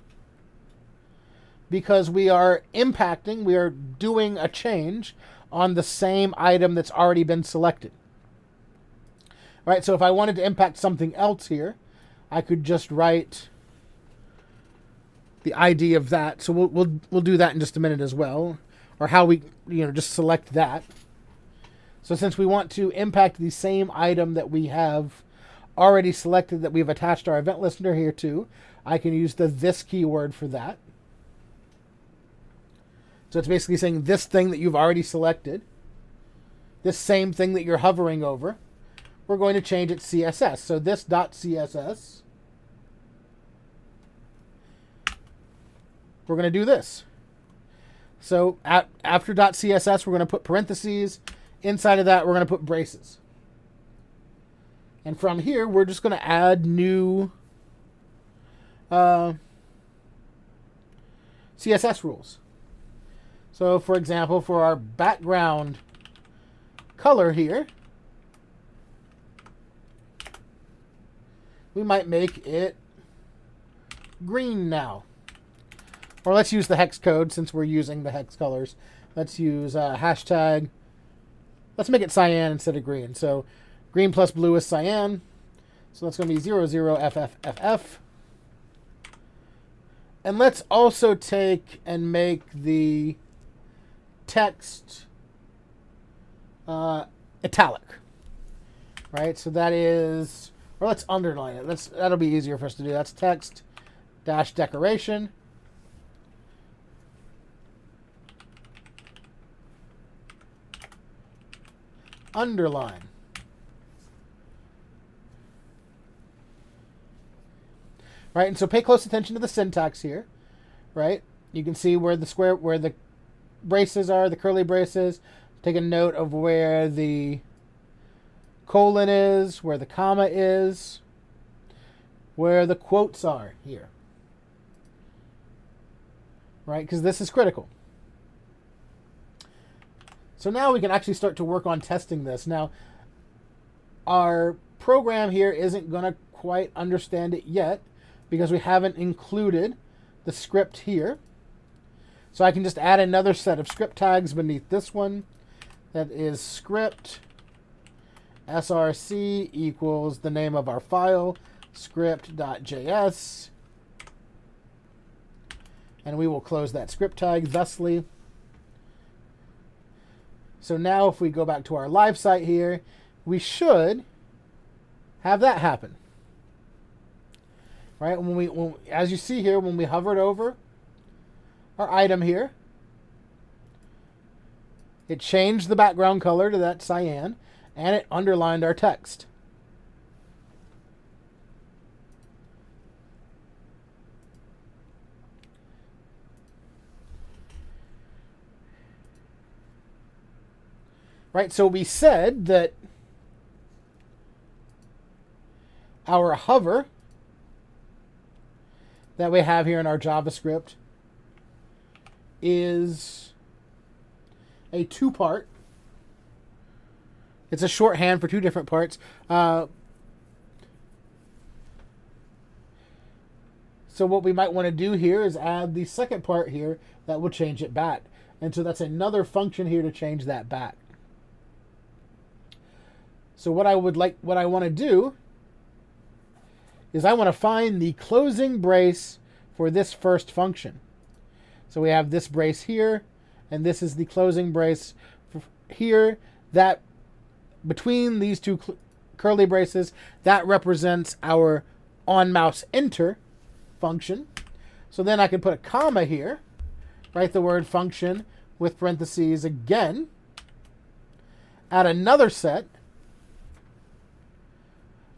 because we are impacting, we are doing a change on the same item that's already been selected. Right? So if I wanted to impact something else here, I could just write the ID of that. So we'll do that in just a minute as well. Or how we, just select that. So since we want to impact the same item that we have already selected, that we've attached our event listener here to, I can use the this keyword for that. So it's basically saying this thing that you've already selected, this same thing that you're hovering over, we're going to change its CSS. So this .css, we're going to do this. So after .css, we're going to put parentheses. Inside of that, we're going to put braces. And from here, we're just going to add new CSS rules. So, for example, for our background color here, we might make it green now. Or let's use the hex code since we're using the hex colors. Let's use hashtag. Let's make it cyan instead of green. So green plus blue is cyan. So that's going to be 00FFFF. And let's also take and make the text italic. Right? So that is, or let's underline it. That'll be easier for us to do. That's text dash decoration. Underline. Right, and so pay close attention to the syntax here. Right, you can see where the braces are, the curly braces. Take a note of where the colon is, where the comma is, where the quotes are here. Right, because this is critical. So now we can actually start to work on testing this. Now, our program here isn't going to quite understand it yet because we haven't included the script here. So I can just add another set of script tags beneath this one. That is script src equals the name of our file, script.js. And we will close that script tag thusly. So now if we go back to our live site here, we should have that happen. Right? As you see here, when we hovered over our item here, it changed the background color to that cyan, and it underlined our text. Right, so we said that our hover that we have here in our JavaScript is a two-part. It's a shorthand for two different parts. So what we might want to do here is add the second part here that will change it back. And so that's another function here to change that back. So what I want to do is I want to find the closing brace for this first function. So we have this brace here, and this is the closing brace here. That between these two curly braces, that represents our on-mouse enter function. So then I can put a comma here, write the word function with parentheses again, add another set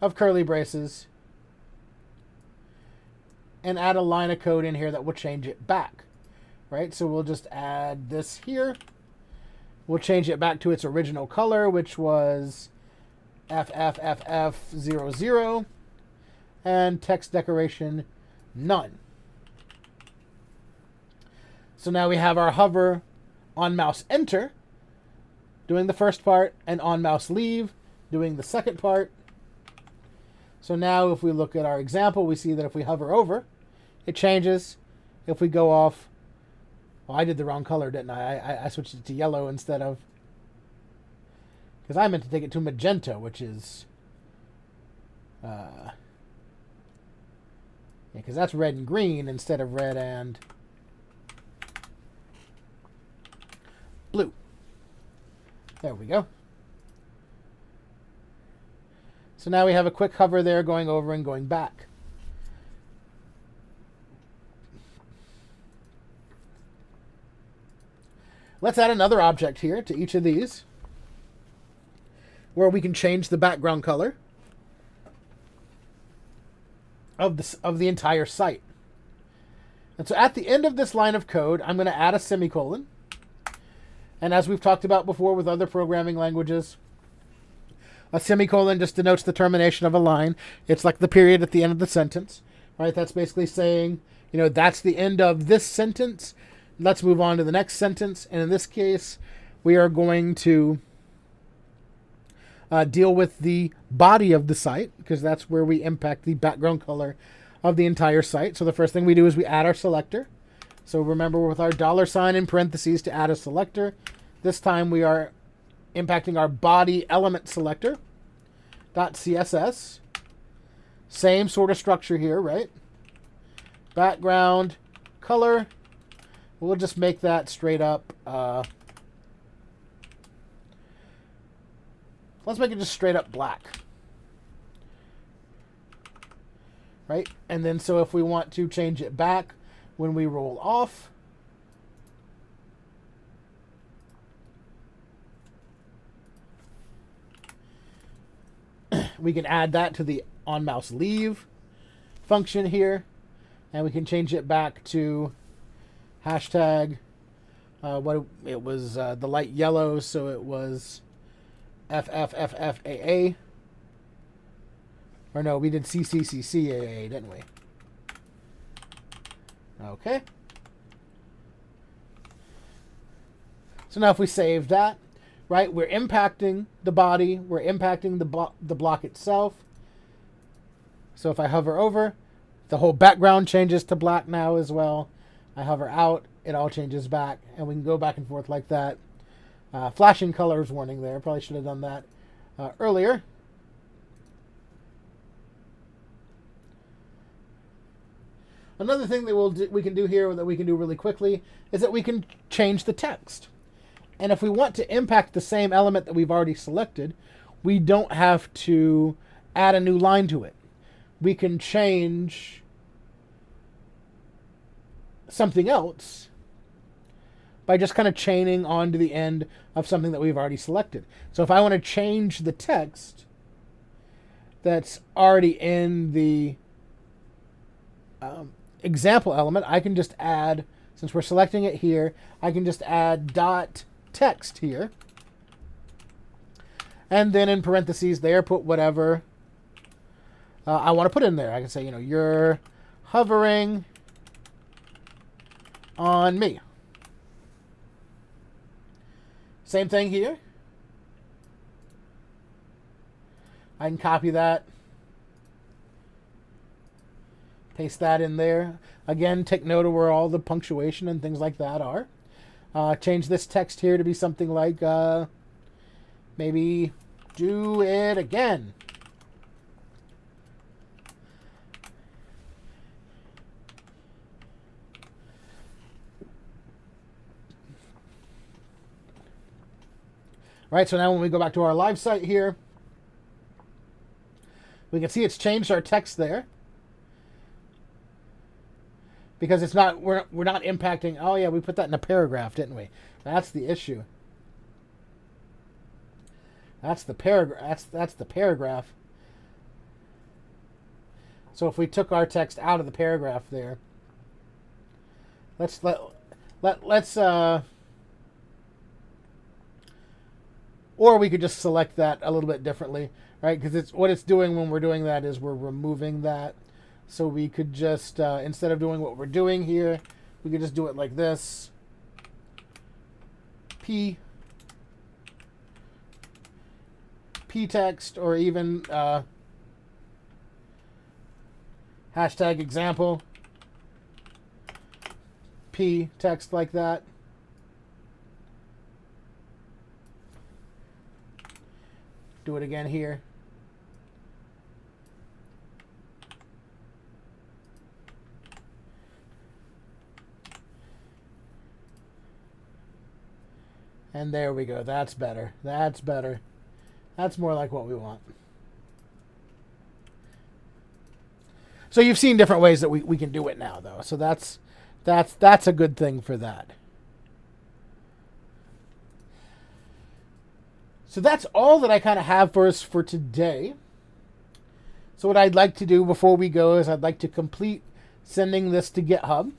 of curly braces, and add a line of code in here that will change it back. Right? So we'll just add this here. We'll change it back to its original color, which was FFFF00, and text decoration none. So now we have our hover on mouse enter doing the first part, and on mouse leave doing the second part. So now if we look at our example, we see that if we hover over, it changes. If we go off, well, I did the wrong color, didn't I? I switched it to yellow instead of, because I meant to take it to magenta, which is, yeah, because that's red and green instead of red and blue. There we go. So now we have a quick hover there going over and going back. Let's add another object here to each of these where we can change the background color of the entire site. And so at the end of this line of code, I'm going to add a semicolon. And as we've talked about before with other programming languages, a semicolon just denotes the termination of a line. It's like the period at the end of the sentence, right? That's basically saying, that's the end of this sentence. Let's move on to the next sentence. And in this case, we are going to deal with the body of the site, because that's where we impact the background color of the entire site. So the first thing we do is we add our selector. So remember, with our $ in parentheses to add a selector, this time we are impacting our body element selector .css. Same sort of structure here, right? Background color. We'll just make that straight up. Let's make it just straight up black. Right? And then so if we want to change it back when we roll off, we can add that to the on-mouse leave function here, and we can change it back to hashtag, what it was, the light yellow, so it was FFFFAA. Or no, we did CCCCAA, didn't we? Okay. So now if we save that, right, we're impacting the body, we're impacting the block itself. So if I hover over, the whole background changes to black now as well. I hover out, it all changes back, and we can go back and forth like that. Flashing colors warning there. Probably should have done that earlier. Another thing that we can do here, that we can do really quickly, is that we can change the text. And if we want to impact the same element that we've already selected, we don't have to add a new line to it. We can change something else by just kind of chaining onto the end of something that we've already selected. So if I want to change the text that's already in the example element, I can just add, since we're selecting it here, I can just add dot text here. And then in parentheses there, put whatever I want to put in there. I can say, you're hovering on me. Same thing here. I can copy that. Paste that in there. Again, take note of where all the punctuation and things like that are. Change this text here to be something like, maybe, do it again. Right, so now when we go back to our live site here, we can see it's changed our text there. Because it's not, we're not impacting, oh yeah, we put that in a paragraph, didn't we? That's the issue. That's the paragraph. That's the paragraph. So if we took our text out of the paragraph there, let's or we could just select that a little bit differently, right? Because what it's doing when we're doing that is we're removing that. So we could just, instead of doing what we're doing here, we could just do it like this. P text, or even hashtag example. P text like that. Do it again here. And there we go. That's better. That's better. That's more like what we want. So you've seen different ways that we can do it now, though. So that's a good thing for that. So that's all that I kind of have for us for today. So what I'd like to do before we go is I'd like to complete sending this to GitHub,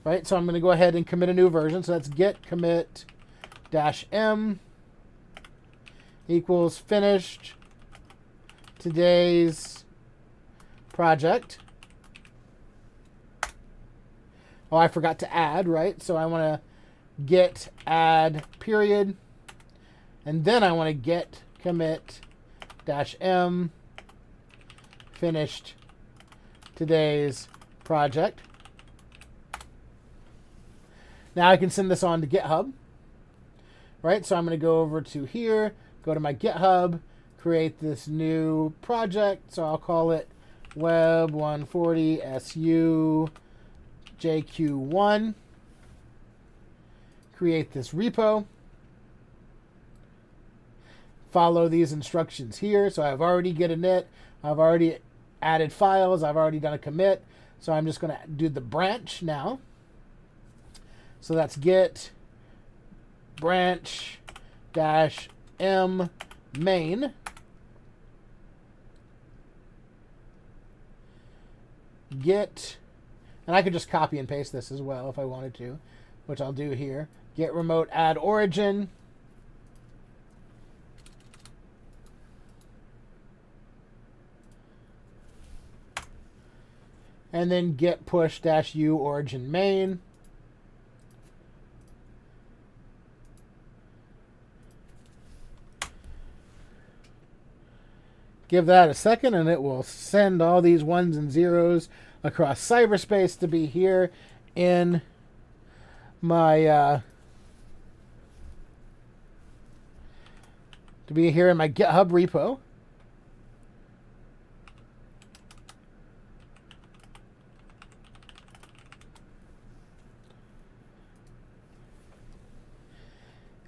right? So I'm going to go ahead and commit a new version. So that's git commit -m equals finished today's project. Oh, I forgot to add, right? So I want to git add period. And then I want to git commit -m finished today's project. Now I can send this on to GitHub, right? So I'm going to go over to here, go to my GitHub, create this new project. So I'll call it Web 140 SU JQ1. Create this repo. Follow these instructions here. So I've already git init. I've already added files. I've already done a commit. So I'm just going to do the branch now. So that's git branch -m main. Git, and I could just copy and paste this as well if I wanted to, which I'll do here. Git remote add origin. And then git push -u origin main. Give that a second and it will send all these ones and zeros across cyberspace to be here in my GitHub repo.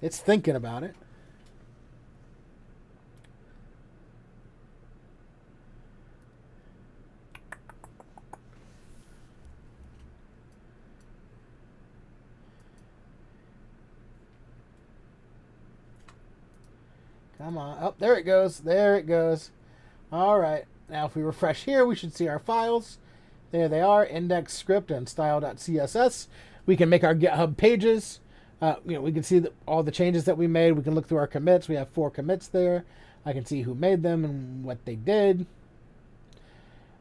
It's thinking about it. Come on. Oh, there it goes. There it goes. All right. Now, if we refresh here, we should see our files. There they are, index script and style.css. We can make our GitHub pages. We can see all the changes that we made. We can look through our commits. We have 4 commits there. I can see who made them and what they did.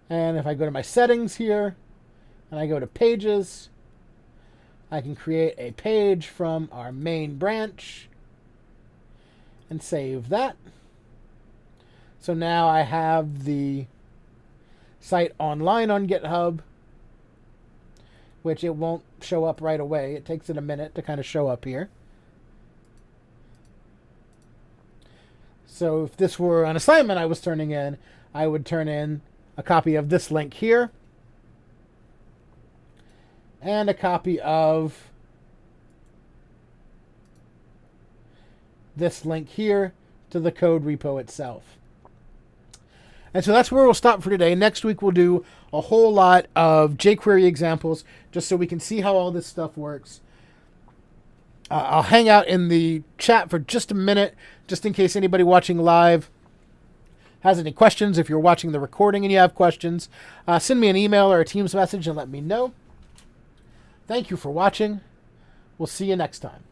And if I go to my settings here, and I go to pages, I can create a page from our main branch and save that. So now I have the site online on GitHub, which it won't show up right away. It takes it a minute to kind of show up here. So if this were an assignment I was turning in, I would turn in a copy of this link here and a copy of this link here to the code repo itself. And so that's where we'll stop for today. Next week we'll do a whole lot of jQuery examples just so we can see how all this stuff works. I'll hang out in the chat for just a minute, just in case anybody watching live has any questions. If you're watching the recording and you have questions, send me an email or a Teams message and let me know. Thank you for watching. We'll see you next time.